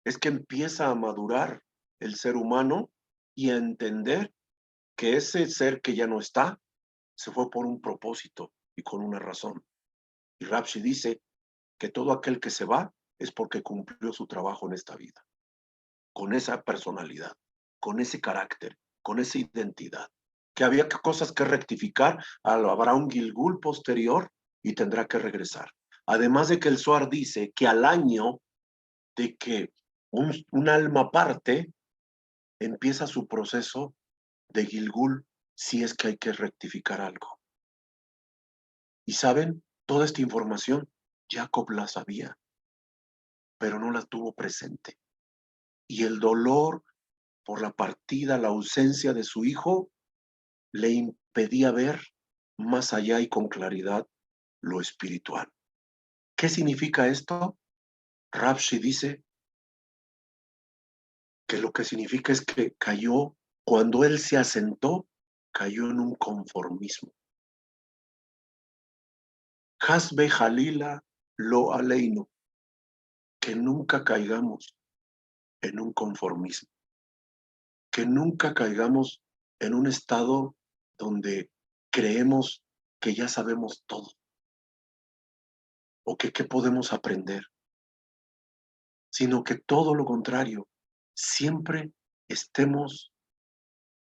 Es que empieza a madurar el ser humano y a entender que ese ser que ya no está se fue por un propósito y con una razón. Y Rapshi dice que todo aquel que se va es porque cumplió su trabajo en esta vida, con esa personalidad, con ese carácter, con esa identidad, que había cosas que rectificar, habrá un Gilgul posterior y tendrá que regresar. Además de que el Zohar dice que al año de que un alma parte, empieza su proceso de Gilgul si es que hay que rectificar algo. Y saben, toda esta información Jacob la sabía, pero no la tuvo presente. Y el dolor por la partida, la ausencia de su hijo, le impedía ver más allá y con claridad lo espiritual. ¿Qué significa esto? Rapshi dice que lo que significa es que cayó, cuando él se asentó, cayó en un conformismo. Hasbe Jalila lo aleino, que nunca caigamos en un conformismo, que nunca caigamos en un estado donde creemos que ya sabemos todo o que qué podemos aprender, sino que todo lo contrario, siempre estemos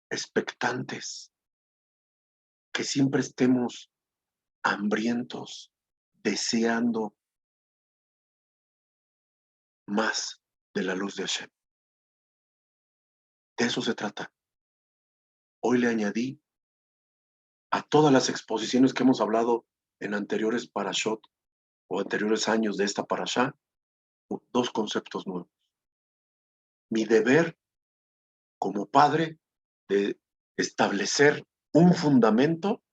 expectantes, que siempre estemos hambrientos, deseando más de la luz de Hashem. De eso se trata. Hoy le añadí a todas las exposiciones que hemos hablado en anteriores parashot o anteriores años de esta parashá, dos conceptos nuevos. Mi deber como padre de establecer un fundamento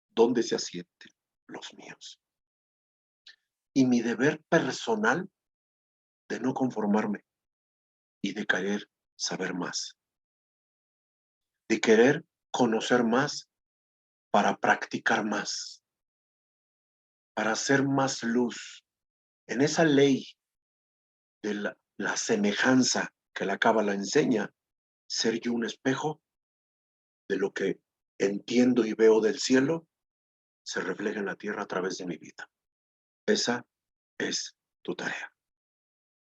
donde se asienten los míos. Y mi deber personal de no conformarme y de querer saber más, de querer conocer más para practicar más, para hacer más luz en esa ley de la semejanza que la Cábala enseña, ser yo un espejo de lo que entiendo y veo del cielo, se refleja en la tierra a través de mi vida. Esa es tu tarea.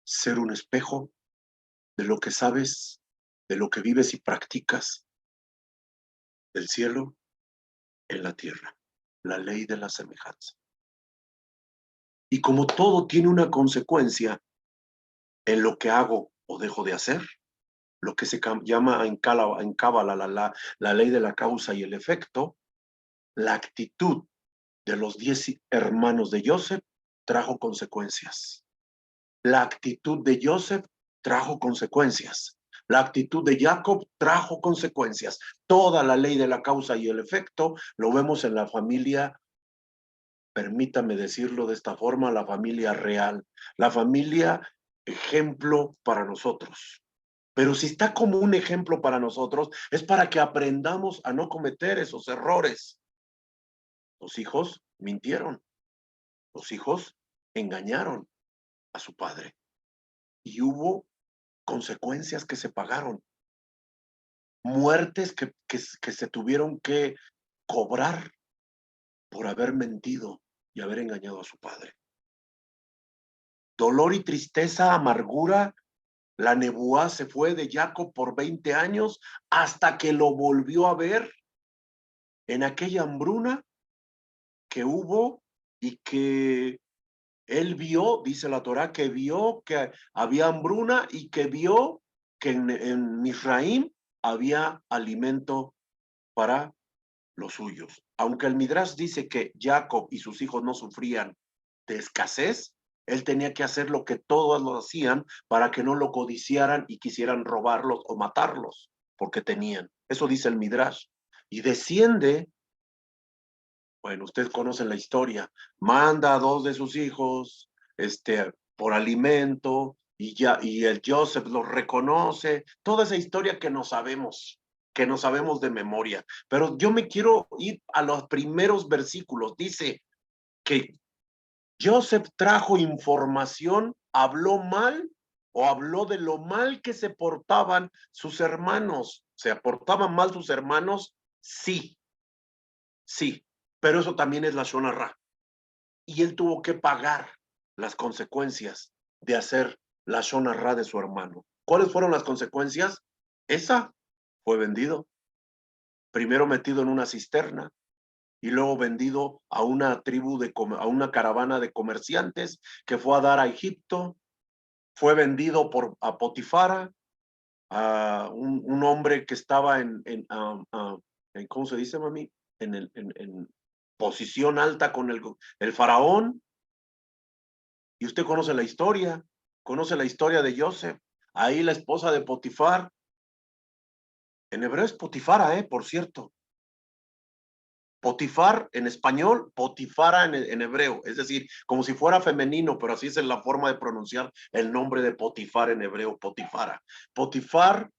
Ser un espejo de lo que sabes, de lo que vives y practicas del cielo en la tierra. La ley de la semejanza. Y como todo tiene una consecuencia en lo que hago o dejo de hacer, lo que se llama en Cábala la ley de la causa y el efecto, la actitud de los 10 hermanos de Joseph trajo consecuencias. La actitud de Joseph trajo consecuencias. La actitud de Jacob trajo consecuencias. Toda la ley de la causa y el efecto lo vemos en la familia, permítame decirlo de esta forma, la familia real, la familia ejemplo para nosotros. Pero si está como un ejemplo para nosotros, es para que aprendamos a no cometer esos errores. Los hijos mintieron, los hijos engañaron a su padre y hubo consecuencias que se pagaron, muertes que se tuvieron que cobrar por haber mentido y haber engañado a su padre. Dolor y tristeza, amargura. La nebuá se fue de Jacob por 20 años hasta que lo volvió a ver en aquella hambruna que hubo y que él vio, dice la Torá, que vio que había hambruna y que vio que en Misraim había alimento para los suyos. Aunque el Midrash dice que Jacob y sus hijos no sufrían de escasez, él tenía que hacer lo que todos lo hacían para que no lo codiciaran y quisieran robarlos o matarlos, porque tenían. Eso dice el Midrash. Y desciende, bueno, ustedes conocen la historia, manda a 2 de sus hijos por alimento y el Joseph los reconoce, toda esa historia que no sabemos de memoria. Pero yo me quiero ir a los primeros versículos. Dice que Joseph trajo información, habló mal o habló de lo mal que se portaban sus hermanos. ¿Se portaban mal sus hermanos? Sí, sí, pero eso también es lashon hara. Y él tuvo que pagar las consecuencias de hacer lashon hara de su hermano. ¿Cuáles fueron las consecuencias? Esa fue vendido, primero metido en una cisterna y luego vendido a una tribu, a una caravana de comerciantes que fue a dar a Egipto. Fue vendido a Potifara, a un hombre que estaba en, ¿cómo se dice, mami? En posición alta con el faraón. Y usted conoce la historia de Joseph. Ahí la esposa de Potifar, en hebreo es Potifara, por cierto. Potifar en español, Potifara en hebreo, es decir, como si fuera femenino, pero así es la forma de pronunciar el nombre de Potifar en hebreo, Potifara. Potifar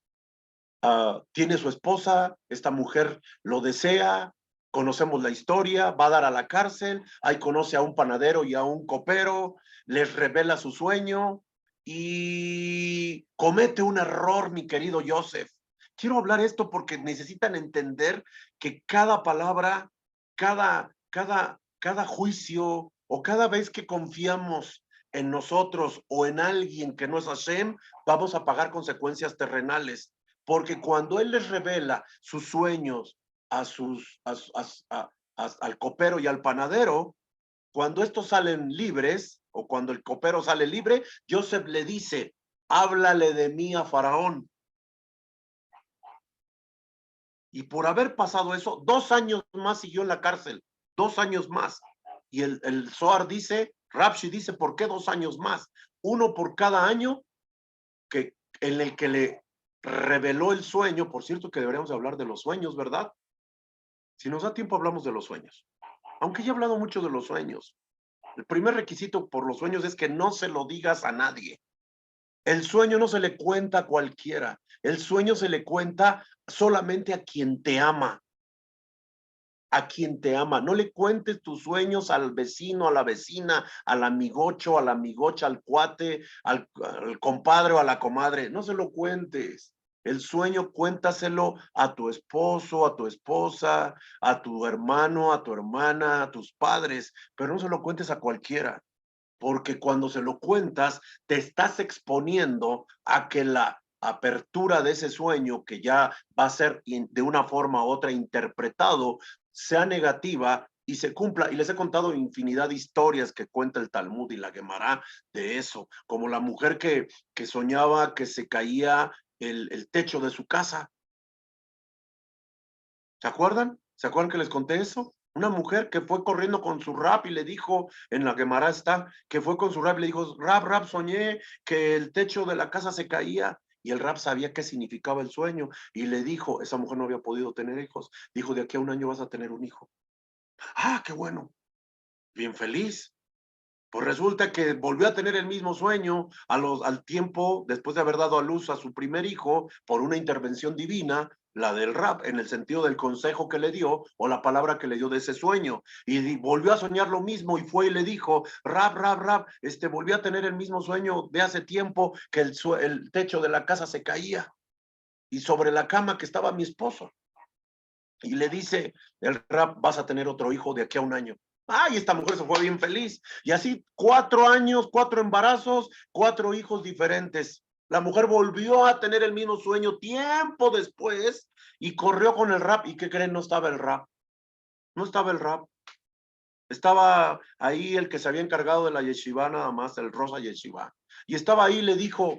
tiene su esposa, esta mujer lo desea, conocemos la historia, va a dar a la cárcel, ahí conoce a un panadero y a un copero, les revela su sueño y comete un error, mi querido Joseph. Quiero hablar esto porque necesitan entender que cada palabra, cada juicio o cada vez que confiamos en nosotros o en alguien que no es Hashem, vamos a pagar consecuencias terrenales. Porque cuando él les revela sus sueños al copero y al panadero, cuando estos salen libres, o cuando el copero sale libre, Joseph le dice, háblale de mí a Faraón. Y por haber pasado eso, 2 años más siguió en la cárcel, 2 años más. Y el Zohar dice, Rapshi dice, ¿por qué 2 años más? Uno por cada año en el que le reveló el sueño. Por cierto que deberíamos hablar de los sueños, ¿verdad? Si nos da tiempo hablamos de los sueños. Aunque ya he hablado mucho de los sueños. El primer requisito por los sueños es que no se lo digas a nadie. El sueño no se le cuenta a cualquiera. El sueño se le cuenta solamente a quien te ama. A quien te ama. No le cuentes tus sueños al vecino, a la vecina, al amigocho, a la amigocha, al cuate, al compadre o a la comadre. No se lo cuentes. El sueño cuéntaselo a tu esposo, a tu esposa, a tu hermano, a tu hermana, a tus padres, pero no se lo cuentes a cualquiera, porque cuando se lo cuentas, te estás exponiendo a que la apertura de ese sueño, que ya va a ser de una forma u otra interpretado, sea negativa y se cumpla. Y les he contado infinidad de historias que cuenta el Talmud y la Gemara de eso, como la mujer que soñaba que se caía el techo de su casa. ¿Se acuerdan? ¿Se acuerdan que les conté eso? Una mujer que fue corriendo con su rap y le dijo, en la Gemara está, que fue con su rap y le dijo, rap, soñé que el techo de la casa se caía. Y el rap sabía qué significaba el sueño. Y le dijo, esa mujer no había podido tener hijos. Dijo, de aquí a 1 año vas a tener un hijo. Ah, qué bueno. Bien feliz. Pues resulta que volvió a tener el mismo sueño al tiempo, después de haber dado a luz a su primer hijo por una intervención divina, la del rap, en el sentido del consejo que le dio o la palabra que le dio de ese sueño. Y volvió a soñar lo mismo y fue y le dijo, rap, volvió a tener el mismo sueño de hace tiempo que el techo de la casa se caía y sobre la cama que estaba mi esposo. Y le dice el rap, vas a tener otro hijo de aquí a 1 año. Ay, esta mujer se fue bien feliz. Y así 4 años, 4 embarazos, 4 hijos diferentes. La mujer volvió a tener el mismo sueño tiempo después y corrió con el rap. ¿Y qué creen? No estaba el rap. No estaba el rap. Estaba ahí el que se había encargado de la yeshiva, nada más, el Rosa Yeshiva. Y estaba ahí, le dijo,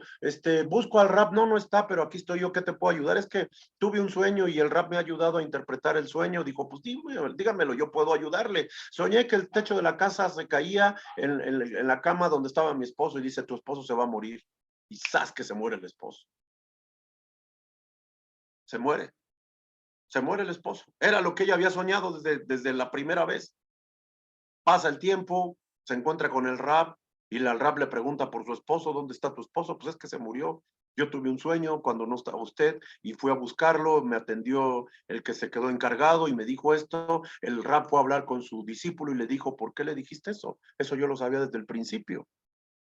busco al rap, no está, pero aquí estoy yo, ¿qué te puedo ayudar? Es que tuve un sueño y el rap me ha ayudado a interpretar el sueño. Dijo, pues dígamelo, yo puedo ayudarle. Soñé que el techo de la casa se caía en la cama donde estaba mi esposo y dice, tu esposo se va a morir. Y ¡zas! Que se muere el esposo. Se muere el esposo. Era lo que ella había soñado desde la primera vez. Pasa el tiempo, se encuentra con el rap y el rap le pregunta por su esposo, ¿dónde está tu esposo? Pues es que se murió. yo tuve un sueño cuando no estaba usted y fui a buscarlo, me atendió el que se quedó encargado y me dijo esto, el rab fue a hablar con su discípulo y le dijo, ¿por qué le dijiste eso? Eso yo lo sabía desde el principio,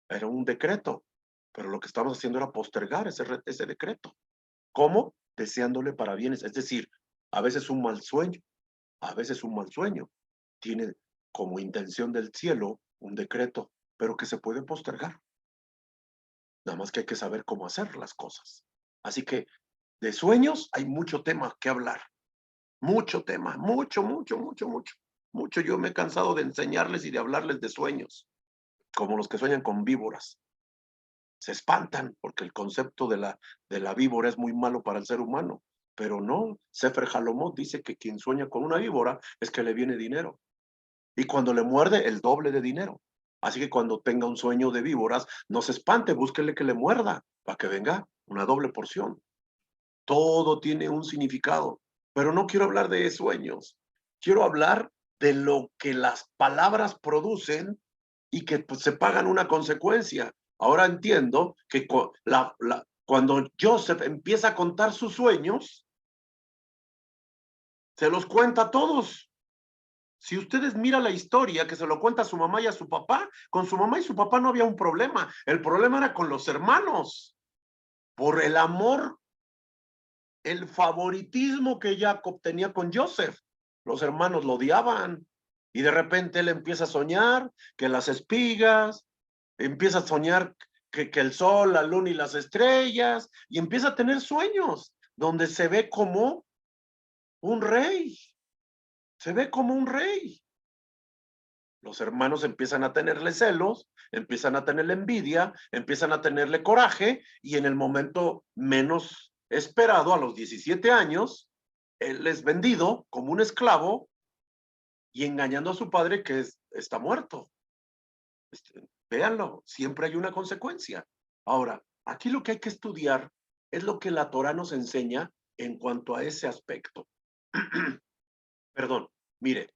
era un decreto, pero lo que estábamos haciendo era postergar ese decreto. ¿Cómo? Deseándole para bienes, es decir, a veces un mal sueño, a veces un mal sueño tiene como intención del cielo un decreto, pero que se puede postergar. Nada más que hay que saber cómo hacer las cosas. Así que de sueños hay mucho tema que hablar. Mucho tema, mucho, mucho, mucho, mucho. Mucho. Yo me he cansado de enseñarles y de hablarles de sueños, como los que sueñan con víboras. Se espantan porque el concepto de la víbora es muy malo para el ser humano. Pero no, Sefer Halomot dice que quien sueña con una víbora es que le viene dinero. Y cuando le muerde, el doble de dinero. Así que cuando tenga un sueño de víboras, no se espante, búsquele que le muerda para que venga una doble porción. Todo tiene un significado, pero no quiero hablar de sueños. Quiero hablar de lo que las palabras producen y que pues, se pagan una consecuencia. Ahora entiendo que cuando Joseph empieza a contar sus sueños, se los cuenta a todos. Si ustedes miran la historia que se lo cuenta a su mamá y a su papá, con su mamá y su papá no había un problema. El problema era con los hermanos, por el amor, el favoritismo que Jacob tenía con Joseph. Los hermanos lo odiaban y de repente él empieza a soñar que las espigas, empieza a soñar que el sol, la luna y las estrellas, y empieza a tener sueños donde se ve como un rey, se ve como un rey. Los hermanos empiezan a tenerle celos, empiezan a tenerle envidia, empiezan a tenerle coraje y en el momento menos esperado, a los 17 años, él es vendido como un esclavo y engañando a su padre que está muerto. Véanlo, siempre hay una consecuencia. Ahora, aquí lo que hay que estudiar es lo que la Torah nos enseña en cuanto a ese aspecto. Perdón, mire,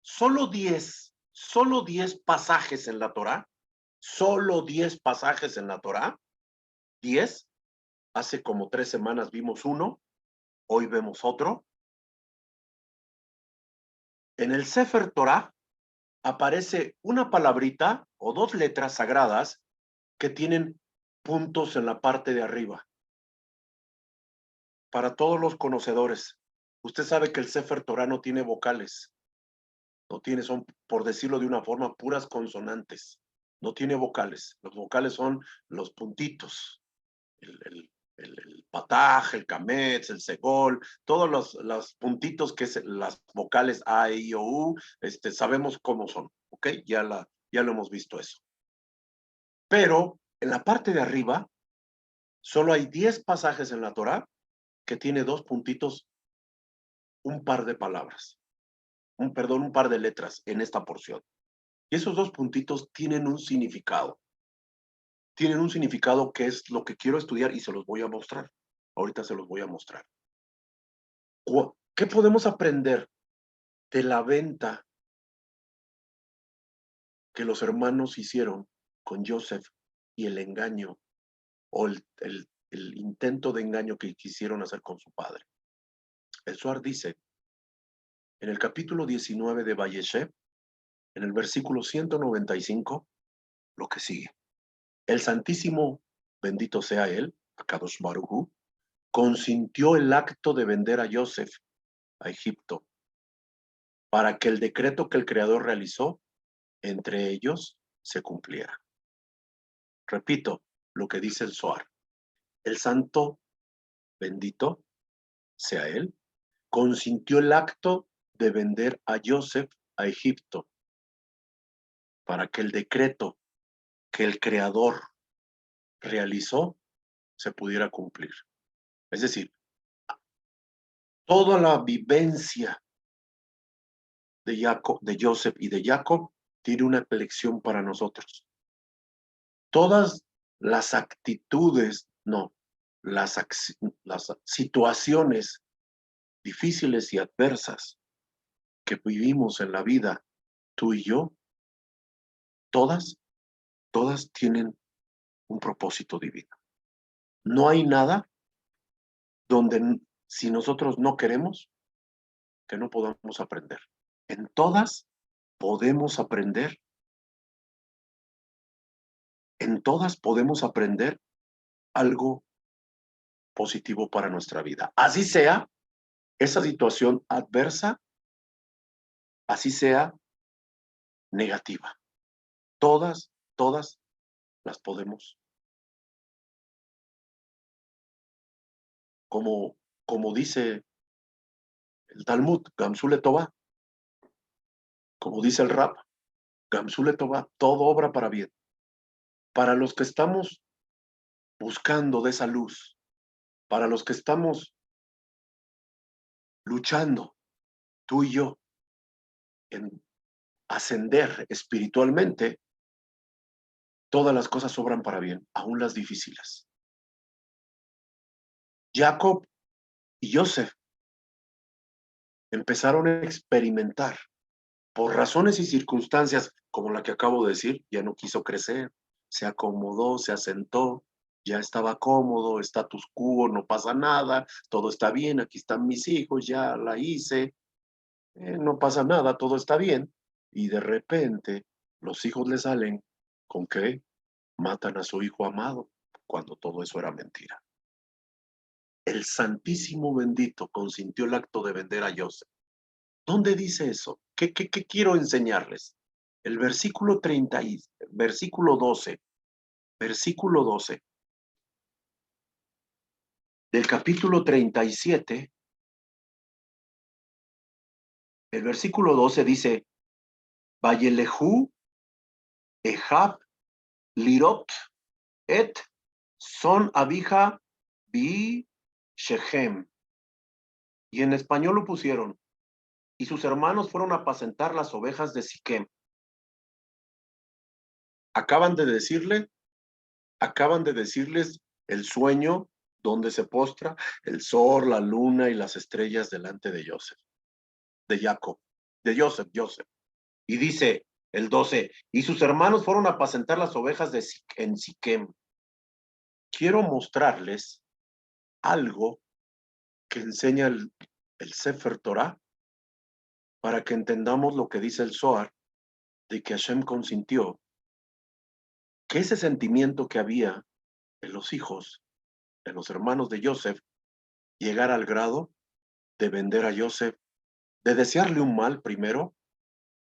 solo 10 pasajes en la Torah, solo 10 pasajes en la Torah, 10, hace como 3 semanas vimos uno, hoy vemos otro. En el Sefer Torah aparece una palabrita o dos letras sagradas que tienen puntos en la parte de arriba. Para todos los conocedores, usted sabe que el Sefer Torah no tiene vocales, no tiene, son, por decirlo de una forma, puras consonantes. No tiene vocales. Los vocales son los puntitos, el pataj, el kametz, el segol, todos los puntitos que es las vocales A, I, O, U, sabemos cómo son, ¿ok? Ya lo hemos visto eso. Pero en la parte de arriba, solo hay 10 pasajes en la Torah que tiene dos puntitos, un par de palabras, un par de letras en esta porción. Y esos dos puntitos tienen un significado que es lo que quiero estudiar y se los voy a mostrar. Ahorita se los voy a mostrar. ¿Qué podemos aprender de la venta que los hermanos hicieron con Joseph y el engaño o el intento de engaño que quisieron hacer con su padre? El Zohar dice en el capítulo 19 de Vayeshev, en el versículo 195, lo que sigue. El Santísimo, bendito sea él, Akadosh Baruj Hu, consintió el acto de vender a Joseph a Egipto para que el decreto que el Creador realizó entre ellos se cumpliera. Repito lo que dice el Zohar. El Santo, bendito sea él, consintió el acto de vender a Joseph a Egipto para que el decreto que el Creador realizó se pudiera cumplir. Es decir, toda la vivencia de Joseph y de Jacob tiene una lección para nosotros. Todas las actitudes, no, las situaciones difíciles y adversas que vivimos en la vida, tú y yo, todas tienen un propósito divino. No hay nada donde si nosotros no queremos, que no podamos aprender. En todas podemos aprender, en todas podemos aprender algo positivo para nuestra vida. Así sea esa situación adversa, así sea negativa. Todas las podemos. Como dice el Talmud, Gamsule Tová, como dice el rap, Gamsule Tová, todo obra para bien. Para los que estamos buscando de esa luz, para los que estamos luchando, tú y yo, en ascender espiritualmente, todas las cosas obran para bien, aún las difíciles. Jacob y Joseph empezaron a experimentar por razones y circunstancias como la que acabo de decir, ya no quiso crecer, se acomodó, se asentó, ya estaba cómodo, status quo, no pasa nada, todo está bien, aquí están mis hijos, ya la hice, no pasa nada, todo está bien. Y de repente los hijos le salen con que matan a su hijo amado, cuando todo eso era mentira. El Santísimo Bendito consintió el acto de vender a Joseph. ¿Dónde dice eso? ¿Qué quiero enseñarles? El versículo 12, versículo 12 del capítulo 37, el versículo 12 dice, Vayelehu, Ehab, Lirot, Et, Son Abija, Bi, Shechem. Y en español lo pusieron, y sus hermanos fueron a apacentar las ovejas de Siquem. Acaban de decirle Acaban de decirles el sueño donde se postra el sol, la luna y las estrellas delante de Joseph, de Jacob, de Joseph. Y dice el 12, y sus hermanos fueron a apacentar las ovejas en Siquem. Quiero mostrarles algo que enseña el Sefer Torah para que entendamos lo que dice el Zohar, de que Hashem consintió que ese sentimiento que había en los hijos, en los hermanos de Joseph, llegara al grado de vender a Joseph, de desearle un mal primero,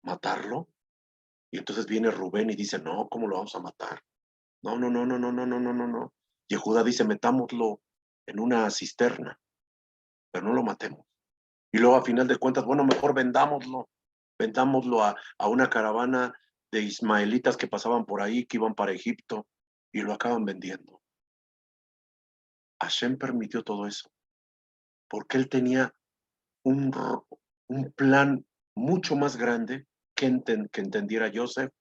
matarlo, y entonces viene Rubén y dice, no, ¿cómo lo vamos a matar? No, no, no, no, no, no, no, no, no, no. Y Judá dice, metámoslo en una cisterna, pero no lo matemos. Y luego a final de cuentas, bueno, mejor vendámoslo a una caravana de ismaelitas que pasaban por ahí, que iban para Egipto, y lo acaban vendiendo. Hashem permitió todo eso, porque él tenía un, un plan mucho más grande que entendiera Joseph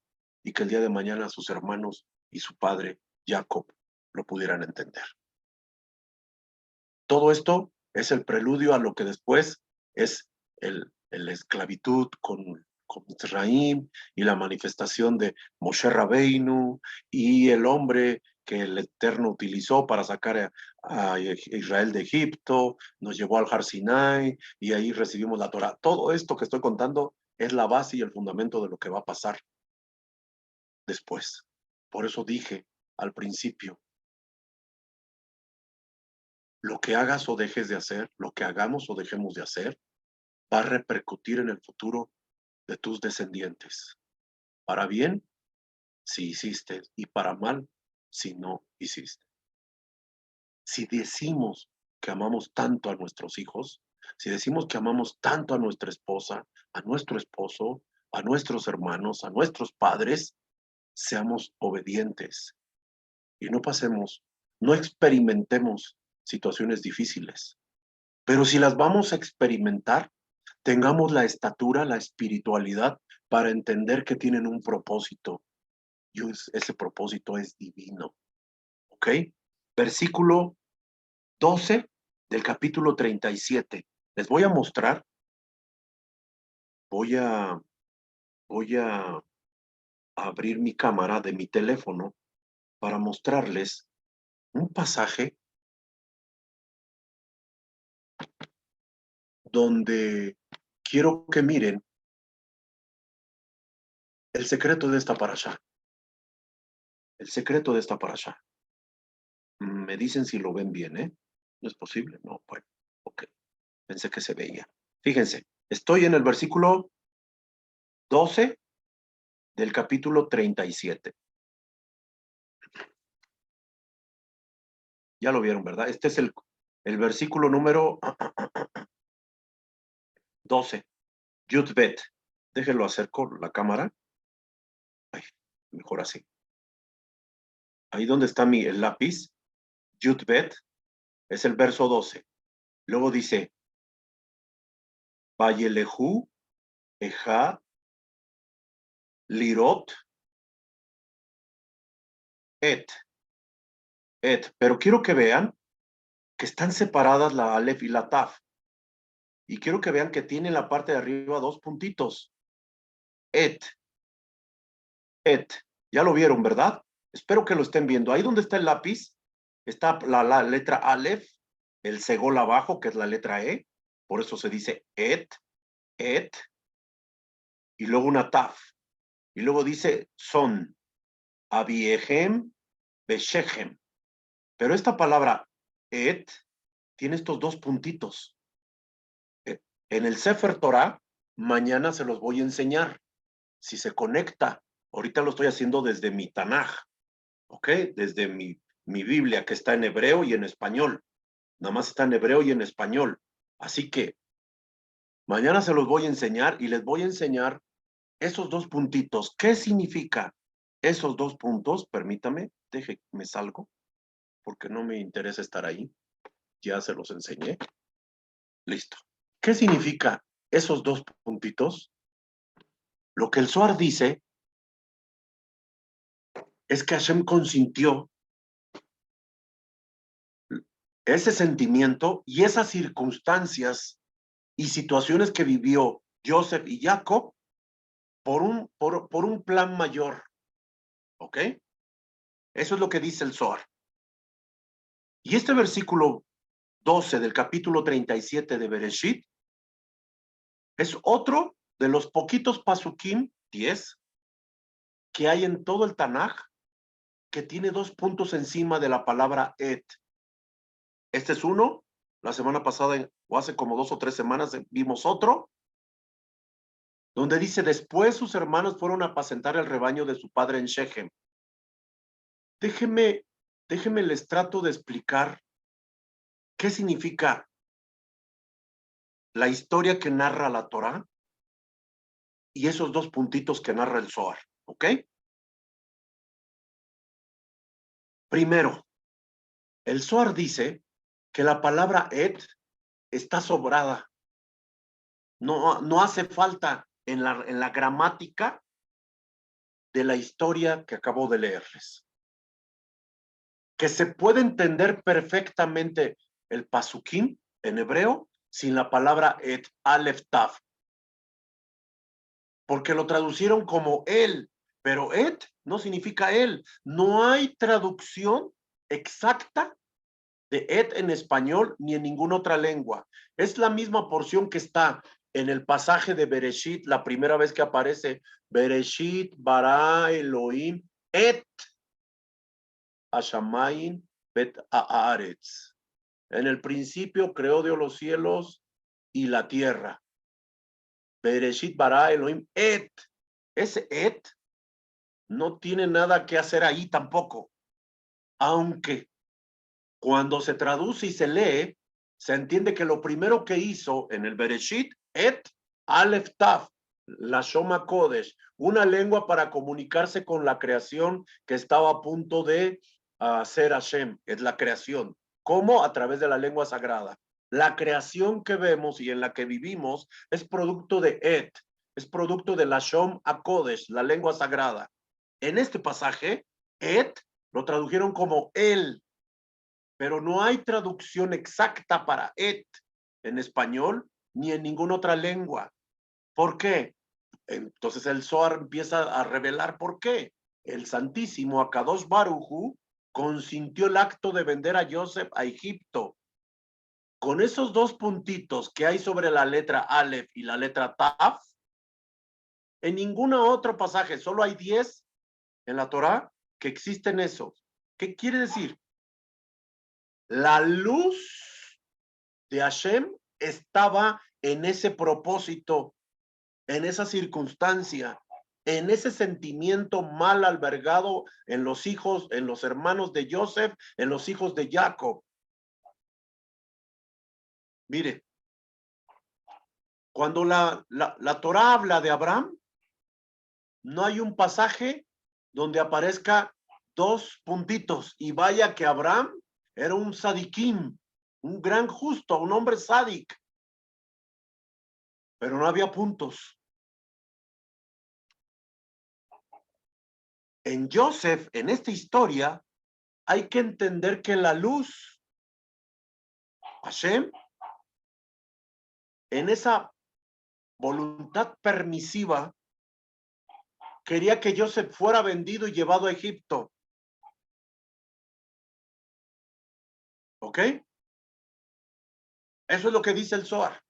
y que el día de mañana sus hermanos y su padre, Jacob, lo pudieran entender. Todo esto es el preludio a lo que después es la esclavitud con Israel y la manifestación de Moshe Rabbeinu y el hombre que el Eterno utilizó para sacar a Israel de Egipto, nos llevó al Har Sinai y ahí recibimos la Torah. Todo esto que estoy contando es la base y el fundamento de lo que va a pasar después. Por eso dije al principio, lo que hagas o dejes de hacer, lo que hagamos o dejemos de hacer, va a repercutir en el futuro de tus descendientes. Para bien, si hiciste, y para mal, si no hiciste. Si decimos que amamos tanto a nuestros hijos, si decimos que amamos tanto a nuestra esposa, a nuestro esposo, a nuestros hermanos, a nuestros padres, seamos obedientes y no pasemos, no experimentemos situaciones difíciles. Pero si las vamos a experimentar, tengamos la estatura, la espiritualidad para entender que tienen un propósito y ese propósito es divino. ¿Ok? Versículo 12 del capítulo 37. Les voy a mostrar, voy a, voy a abrir mi cámara de mi teléfono para mostrarles un pasaje donde quiero que miren el secreto de esta parashá. El secreto de esta parashá. Me dicen si lo ven bien, ¿eh? ¿No es posible? No, bueno, ok. Pensé que se veía. Fíjense, estoy en el versículo 12 del capítulo 37. Ya lo vieron, ¿verdad? Este es el versículo número 12. Yudbet. Déjenlo acerco la cámara. Ay, mejor así. Ahí donde está el lápiz, Yudbet, es el verso 12. Luego dice, Vayelehu, Eja, Lirot, Et. Pero quiero que vean que están separadas la Aleph y la Taf. Y quiero que vean que tiene en la parte de arriba dos puntitos. Et. Ya lo vieron, ¿verdad? Espero que lo estén viendo. Ahí donde está el lápiz, está la letra Aleph, el segol abajo, que es la letra E. Por eso se dice et, y luego una Taf. Y luego dice son, Abiehem, Beshechem. Pero esta palabra et tiene estos dos puntitos. En el Sefer Torah, mañana se los voy a enseñar. Si se conecta, ahorita lo estoy haciendo desde mi Tanaj, ¿ok? Desde mi Biblia, que está en hebreo y en español. Nada más está en hebreo y en español. Así que mañana se los voy a enseñar y les voy a enseñar esos dos puntitos. ¿Qué significa esos dos puntos? Permítame, déjeme salgo, porque no me interesa estar ahí. Ya se los enseñé. Listo. ¿Qué significa esos dos puntitos? Lo que el Zohar dice es que Hashem consintió ese sentimiento y esas circunstancias y situaciones que vivió Joseph y Jacob por un plan mayor. ¿Ok? Eso es lo que dice el Zohar. Y este versículo 12 del capítulo 37 de Bereshit es otro de los poquitos pasukim, 10, que hay en todo el Tanaj, que tiene dos puntos encima de la palabra et. Este es uno. La semana pasada, o hace como 2 o 3 semanas, vimos otro, donde dice, después sus hermanos fueron a apacentar el rebaño de su padre en Shechem. Déjenme les trato de explicar qué significa la historia que narra la Torá y esos dos puntitos que narra el Zohar, ¿ok? Primero, el Zohar dice que la palabra et está sobrada. No hace falta en la gramática de la historia que acabo de leerles. Que se puede entender perfectamente el pasukim en hebreo sin la palabra et, alef, taf. Porque lo traducieron como él, pero et no significa él. No hay traducción exacta de et en español ni en ninguna otra lengua. Es la misma porción que está en el pasaje de Bereshit, la primera vez que aparece Bereshit, bara, Elohim, et Hashamayim, bet haaretz. En el principio creó Dios los cielos y la tierra. Bereshit, bara, Elohim, et. Ese et no tiene nada que hacer ahí tampoco. Aunque cuando se traduce y se lee, se entiende que lo primero que hizo en el Bereshit, et, alef, taf, la Shoma Kodesh, una lengua para comunicarse con la creación que estaba a punto de hacer Hashem, es la creación. ¿Cómo? A través de la lengua sagrada. La creación que vemos y en la que vivimos es producto de et, es producto de la Shom HaKodesh, la lengua sagrada. En este pasaje, et lo tradujeron como él, pero no hay traducción exacta para et en español ni en ninguna otra lengua. ¿Por qué? Entonces el Zohar empieza a revelar por qué. El Santísimo Akadosh Baruj Hu consintió el acto de vender a Joseph a Egipto. con esos dos puntitos que hay sobre la letra Aleph y la letra Taf, en ningún otro pasaje, solo hay 10 en la Torá que existen esos. ¿Qué quiere decir? La luz de Hashem estaba en ese propósito, en esa circunstancia, en ese sentimiento mal albergado en los hijos, en los hermanos de Joseph, en los hijos de Jacob. Mire, cuando la Torá habla de Abraham, no hay un pasaje donde aparezca dos puntitos. Y vaya que Abraham era un sadiquín, un gran justo, un hombre sádic. Pero no había puntos. En Joseph, en esta historia, hay que entender que la luz, Hashem, en esa voluntad permisiva, quería que Joseph fuera vendido y llevado a Egipto. ¿Ok? Eso es lo que dice el Zohar.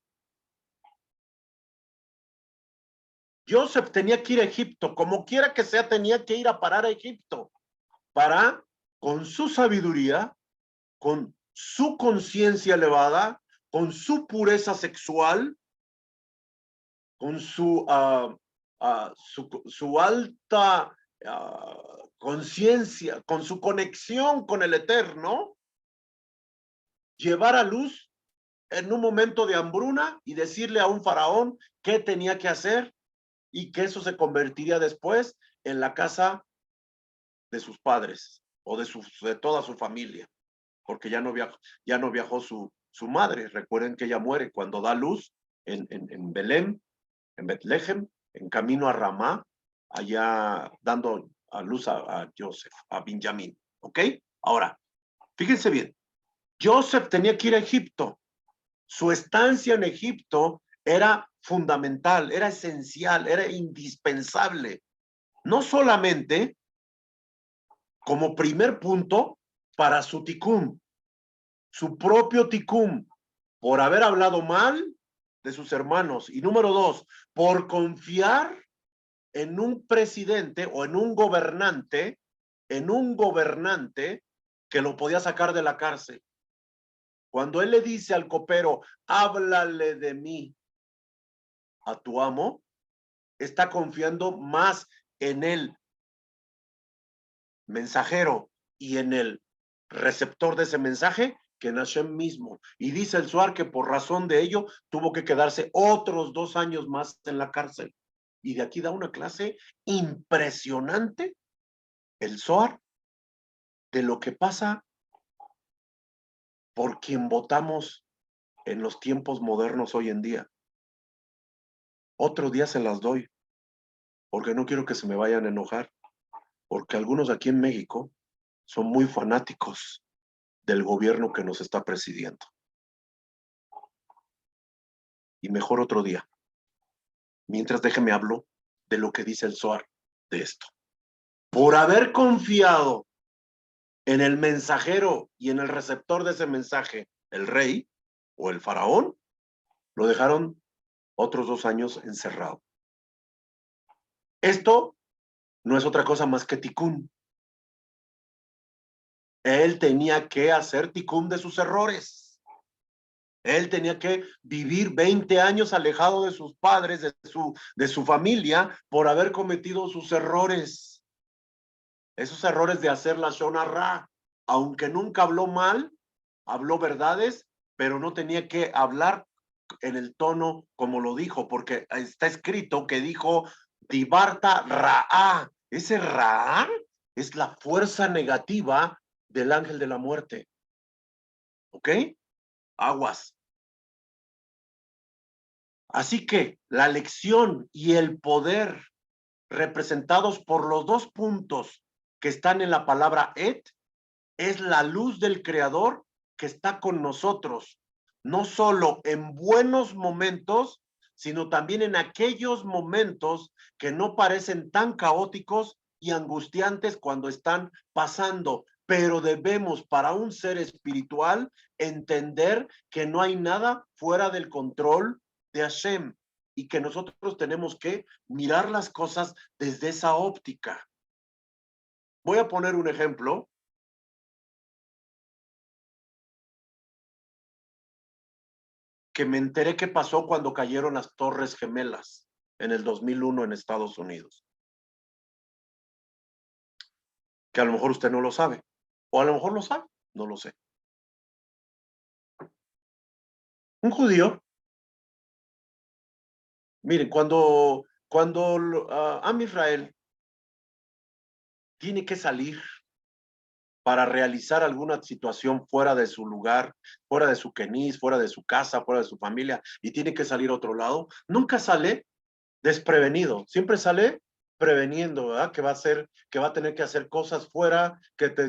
Joseph tenía que ir a Egipto, como quiera que sea, tenía que ir a parar a Egipto para, con su sabiduría, con su conciencia elevada, con su pureza sexual, con su alta conciencia, con su conexión con el Eterno, llevar a luz en un momento de hambruna y decirle a un faraón qué tenía que hacer y que eso se convertiría después en la casa de sus padres o de toda su familia, porque ya no viajó su madre. Recuerden que ella muere cuando da luz en Belén, en Betlehem, en camino a Ramá, allá dando a luz a Joseph, a Benjamín. ¿Ok? Ahora, fíjense bien, Joseph tenía que ir a Egipto. Su estancia en Egipto era fundamental, era esencial, era indispensable. No solamente como primer punto para su ticum, su propio ticum, por haber hablado mal de sus hermanos. Y número dos, por confiar en un presidente o en un gobernante que lo podía sacar de la cárcel. Cuando él le dice al copero, háblale de mí a tu amo, está confiando más en el mensajero y en el receptor de ese mensaje que en Hashem mismo. Y dice el Zohar que por razón de ello tuvo que quedarse otros 2 años más en la cárcel. Y de aquí da una clase impresionante el Zohar de lo que pasa por quien votamos en los tiempos modernos hoy en día. Otro día se las doy, porque no quiero que se me vayan a enojar, porque algunos aquí en México son muy fanáticos del gobierno que nos está presidiendo. Y mejor otro día. Mientras déjeme hablo de lo que dice el Zohar de esto. Por haber confiado en el mensajero y en el receptor de ese mensaje, el rey o el faraón, lo dejaron otros 2 años encerrado. Esto no es otra cosa más que ticún. Él tenía que hacer ticún de sus errores. Él tenía que vivir 20 años alejado de sus padres, de su familia, por haber cometido sus errores. Esos errores de hacer la Shona Ra. Aunque nunca habló mal, habló verdades, pero no tenía que hablar en el tono como lo dijo, porque está escrito que dijo Dibarta Ra'a. Ese Ra'a es la fuerza negativa del ángel de la muerte. ¿Ok? Aguas. Así que la lección y el poder representados por los dos puntos que están en la palabra et es la luz del Creador que está con nosotros, no solo en buenos momentos, sino también en aquellos momentos que no parecen tan caóticos y angustiantes cuando están pasando, pero debemos para un ser espiritual entender que no hay nada fuera del control de Hashem y que nosotros tenemos que mirar las cosas desde esa óptica. Voy a poner un ejemplo. Que me enteré que pasó cuando cayeron las Torres Gemelas en el 2001 en Estados Unidos. Que a lo mejor usted no lo sabe, o a lo mejor lo sabe, no lo sé. Un judío, miren, cuando Am Israel tiene que salir para realizar alguna situación fuera de su lugar, fuera de su queniz, fuera de su casa, fuera de su familia, y tiene que salir a otro lado, nunca sale desprevenido, siempre sale preveniendo, ¿verdad? Que va a tener que hacer cosas fuera,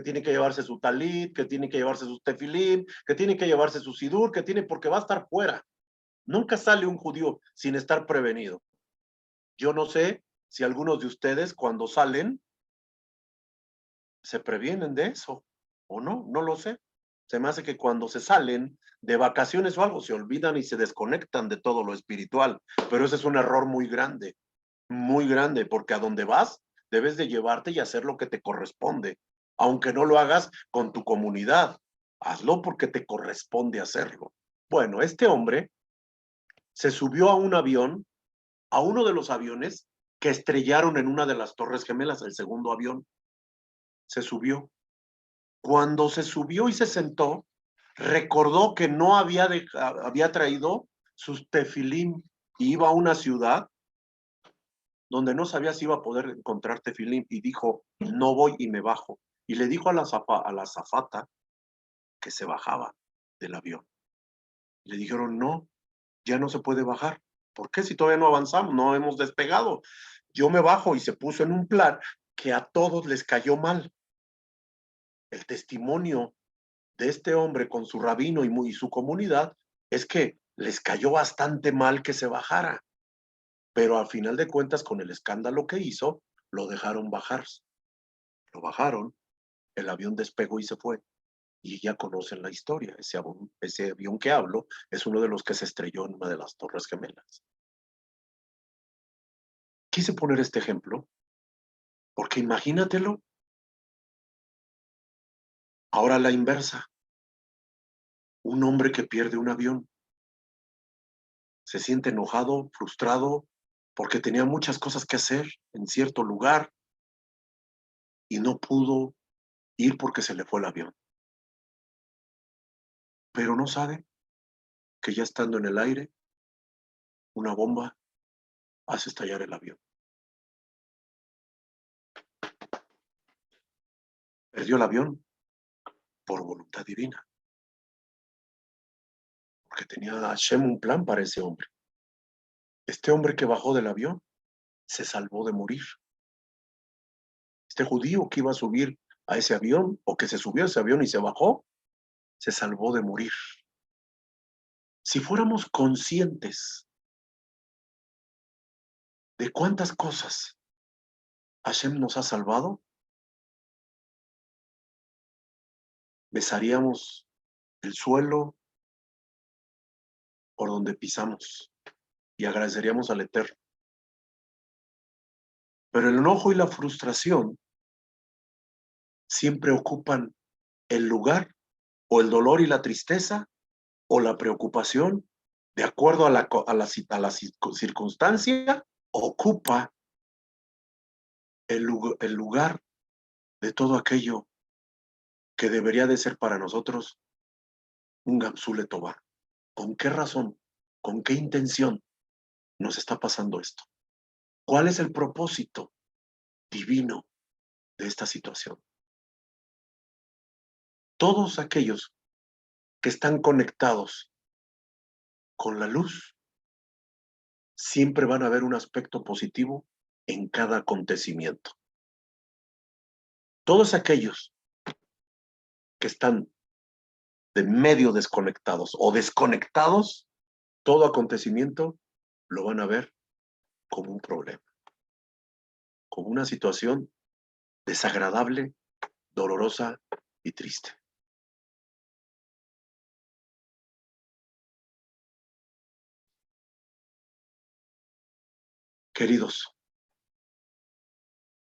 tiene que llevarse su talit, que tiene que llevarse sus tefilín, que tiene que llevarse su sidur, porque va a estar fuera. Nunca sale un judío sin estar prevenido. Yo no sé si algunos de ustedes cuando salen se previenen de eso o no, no lo sé. Se me hace que cuando se salen de vacaciones o algo se olvidan y se desconectan de todo lo espiritual, pero ese es un error muy grande, porque a donde vas debes de llevarte y hacer lo que te corresponde, aunque no lo hagas con tu comunidad, hazlo porque te corresponde hacerlo. Bueno, este hombre se subió a un avión, a uno de los aviones que estrellaron en una de las Torres Gemelas, el segundo avión, se subió. Cuando se subió y se sentó, recordó que no había traído sus tefilín y iba a una ciudad donde no sabía si iba a poder encontrar tefilín y dijo, no voy y me bajo. Y le dijo a la azafata que se bajaba del avión. Le dijeron, no, ya no se puede bajar. ¿Por qué si todavía no avanzamos, no hemos despegado? Yo me bajo y se puso en un plan que a todos les cayó mal. El testimonio de este hombre con su rabino y su comunidad es que les cayó bastante mal que se bajara. Pero al final de cuentas, con el escándalo que hizo, lo dejaron bajarse. Lo bajaron, el avión despegó y se fue. Y ya conocen la historia. Ese avión que hablo es uno de los que se estrelló en una de las Torres Gemelas. Quise poner este ejemplo porque imagínatelo. Ahora la inversa. Un hombre que pierde un avión se siente enojado, frustrado, porque tenía muchas cosas que hacer en cierto lugar y no pudo ir porque se le fue el avión. Pero no sabe que ya estando en el aire, una bomba hace estallar el avión. Perdió el avión por voluntad divina, porque tenía Hashem un plan para ese hombre. Este hombre que bajó del avión se salvó de morir. Este judío que iba a subir a ese avión o que se subió a ese avión y se bajó, se salvó de morir. Si fuéramos conscientes de cuántas cosas Hashem nos ha salvado, besaríamos el suelo por donde pisamos y agradeceríamos al Eterno. Pero el enojo y la frustración siempre ocupan el lugar o el dolor y la tristeza o la preocupación, de acuerdo a la circunstancia, ocupa el lugar de todo aquello que debería de ser para nosotros un Gamsule Toba. ¿Con qué razón? ¿Con qué intención nos está pasando esto? ¿Cuál es el propósito divino de esta situación? Todos aquellos que están conectados con la luz siempre van a ver un aspecto positivo en cada acontecimiento. Todos aquellos que están de medio desconectados o desconectados, todo acontecimiento lo van a ver como un problema, como una situación desagradable, dolorosa y triste. Queridos,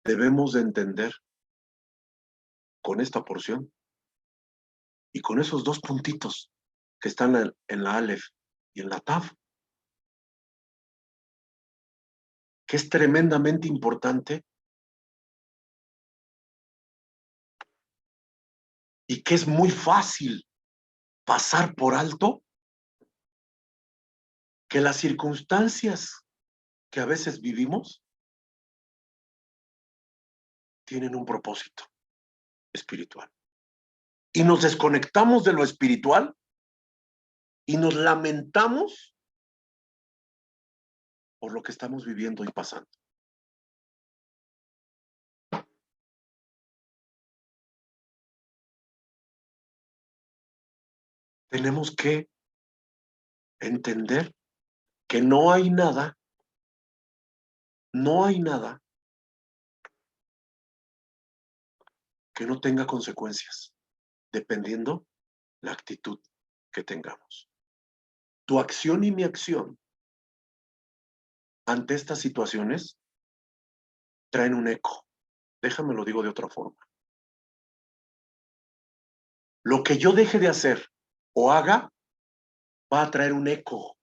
debemos de entender con esta porción y con esos dos puntitos que están en la Aleph y en la Tav, que es tremendamente importante y que es muy fácil pasar por alto, que las circunstancias que a veces vivimos tienen un propósito espiritual. Y nos desconectamos de lo espiritual y nos lamentamos por lo que estamos viviendo y pasando. Tenemos que entender que no hay nada que no tenga consecuencias, dependiendo la actitud que tengamos. Tu acción y mi acción ante estas situaciones traen un eco. Déjame lo digo de otra forma. Lo que yo deje de hacer o haga va a traer un eco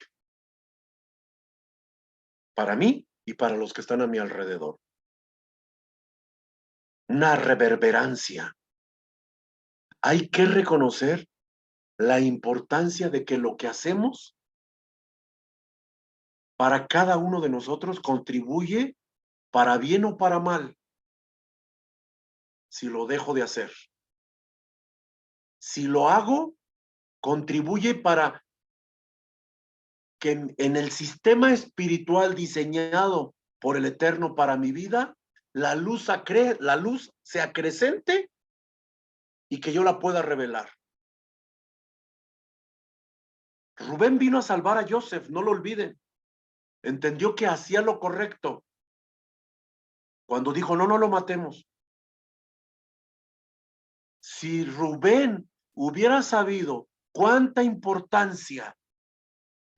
para mí y para los que están a mi alrededor. Una reverberancia. Hay que reconocer la importancia de que lo que hacemos para cada uno de nosotros contribuye para bien o para mal si lo dejo de hacer. Si lo hago, contribuye para que en el sistema espiritual diseñado por el Eterno para mi vida, la luz se acrecente y que yo la pueda revelar. Rubén vino a salvar a Joseph, no lo olviden. Entendió que hacía lo correcto cuando dijo, no lo matemos. Si Rubén hubiera sabido cuánta importancia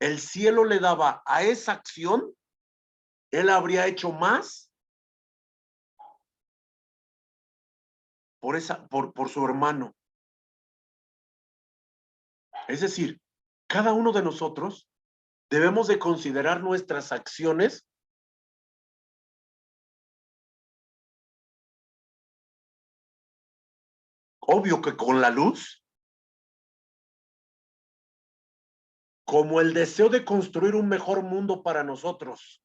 el cielo le daba a esa acción, él habría hecho más por su hermano. Es decir, cada uno de nosotros debemos de considerar nuestras acciones obvio que con la luz, como el deseo de construir un mejor mundo para nosotros.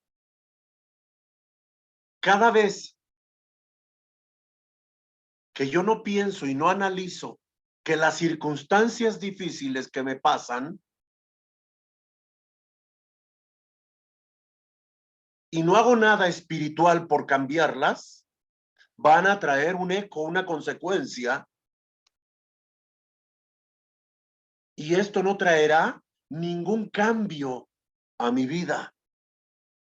Cada vez que yo no pienso y no analizo que las circunstancias difíciles que me pasan y no hago nada espiritual por cambiarlas, van a traer un eco, una consecuencia, y esto no traerá ningún cambio a mi vida.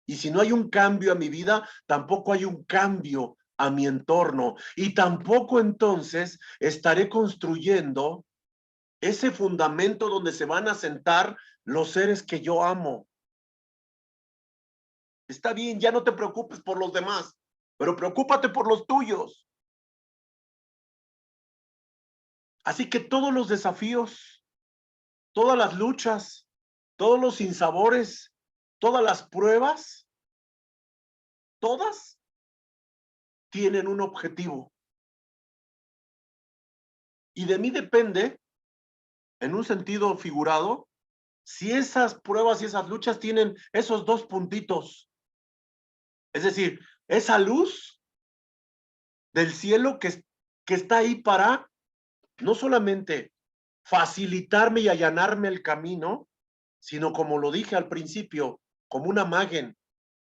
Y si no hay un cambio a mi vida, tampoco hay un cambio a mi entorno. Y tampoco entonces estaré construyendo ese fundamento donde se van a sentar los seres que yo amo. Está bien, ya no te preocupes por los demás, pero preocúpate por los tuyos. Así que todos los desafíos, todas las luchas, todos los sinsabores, todas las pruebas, todas tienen un objetivo. Y de mí depende, en un sentido figurado, si esas pruebas y esas luchas tienen esos dos puntitos. Es decir, esa luz del cielo que está ahí para no solamente facilitarme y allanarme el camino, sino como lo dije al principio, como una magen,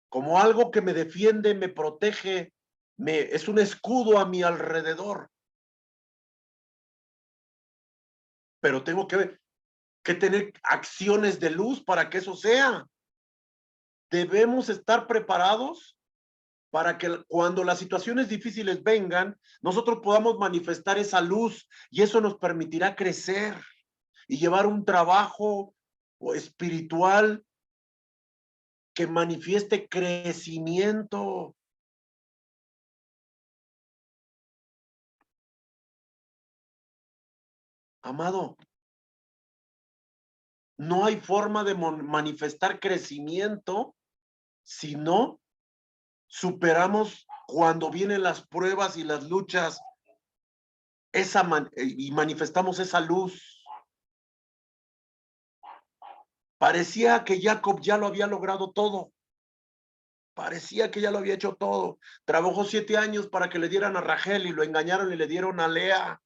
como algo que me defiende, me protege, es un escudo a mi alrededor. Pero tengo que tener acciones de luz para que eso sea. Debemos estar preparados para que cuando las situaciones difíciles vengan, nosotros podamos manifestar esa luz y eso nos permitirá crecer y llevar un trabajo espiritual que manifieste crecimiento. Amado, no hay forma de manifestar crecimiento si no superamos cuando vienen las pruebas y las luchas y manifestamos esa luz. Parecía que Jacob ya lo había logrado todo. Parecía que ya lo había hecho todo. Trabajó 7 años para que le dieran a Rachel y lo engañaron y le dieron a Lea.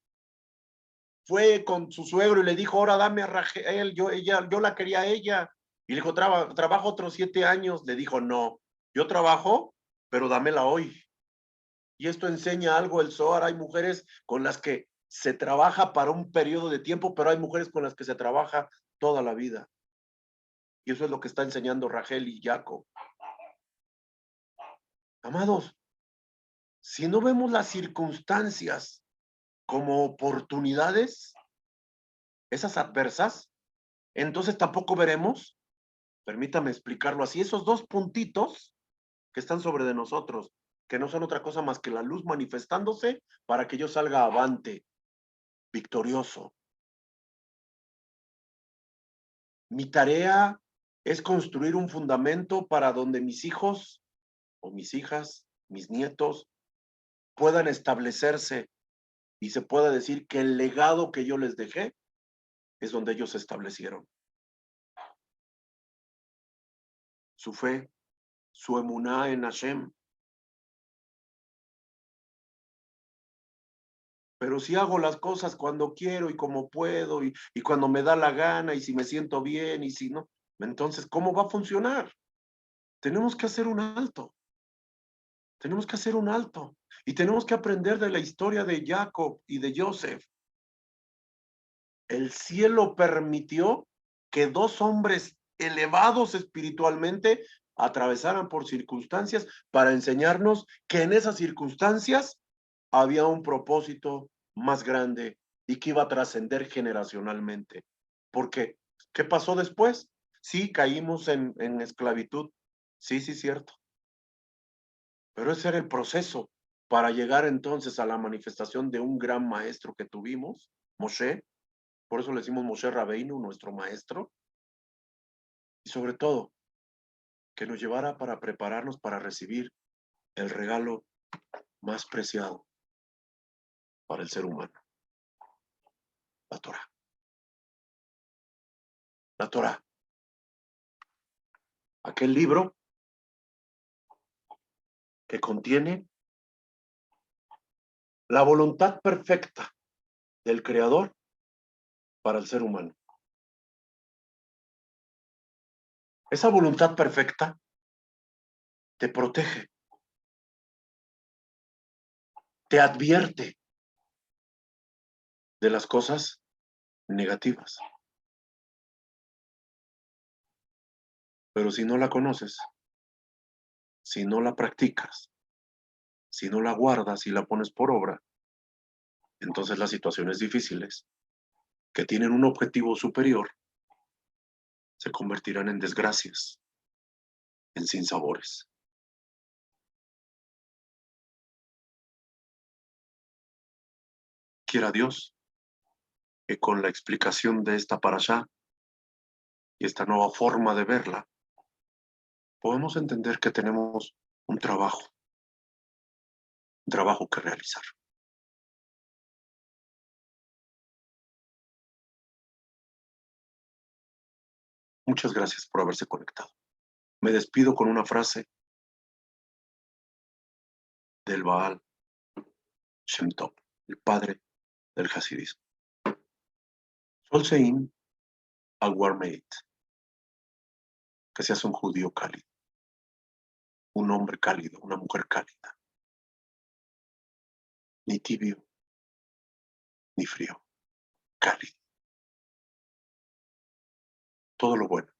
Fue con su suegro y le dijo, ahora dame a Rachel, yo la quería a ella. Y le dijo, trabajo otros 7 años. Le dijo, no, yo trabajo, pero dámela hoy. Y esto enseña algo el Zohar. Hay mujeres con las que se trabaja para un periodo de tiempo, pero hay mujeres con las que se trabaja toda la vida. Y eso es lo que está enseñando Rachel y Jacob. Amados, si no vemos las circunstancias como oportunidades, esas adversas, entonces tampoco veremos, permítame explicarlo así, esos 2 puntitos que están sobre de nosotros, que no son otra cosa más que la luz manifestándose para que yo salga avante, victorioso. Mi tarea es construir un fundamento para donde mis hijos o mis hijas, mis nietos, puedan establecerse y se pueda decir que el legado que yo les dejé es donde ellos se establecieron. Su fe, su emuná en Hashem. Pero si hago las cosas cuando quiero y como puedo y cuando me da la gana y si me siento bien y si no, entonces, ¿cómo va a funcionar? Tenemos que hacer un alto. Tenemos que hacer un alto. Y tenemos que aprender de la historia de Jacob y de Joseph. El cielo permitió que 2 hombres elevados espiritualmente atravesaran por circunstancias para enseñarnos que en esas circunstancias había un propósito más grande y que iba a trascender generacionalmente. Porque, ¿qué pasó después? Sí, caímos en esclavitud. Sí, cierto. Pero ese era el proceso para llegar entonces a la manifestación de un gran maestro que tuvimos, Moshe. Por eso le decimos Moshe Rabbeinu, nuestro maestro. Y sobre todo, que nos llevara para prepararnos para recibir el regalo más preciado para el ser humano, la Torah. La Torah, aquel libro que contiene la voluntad perfecta del Creador para el ser humano. Esa voluntad perfecta te protege, te advierte de las cosas negativas. Pero si no la conoces, si no la practicas, si no la guardas y la pones por obra, entonces las situaciones difíciles que tienen un objetivo superior se convertirán en desgracias, en sinsabores. Quiera Dios que con la explicación de esta parashá y esta nueva forma de verla, podemos entender que tenemos un trabajo que realizar. Muchas gracias por haberse conectado. Me despido con una frase del Baal Shem Tov, el padre del hasidismo. Sol Seim Alwar Meit, que seas un judío cálido, un hombre cálido, una mujer cálida, ni tibio, ni frío, cálido. Todo lo bueno.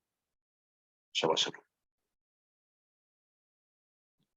Shabbat Shalom.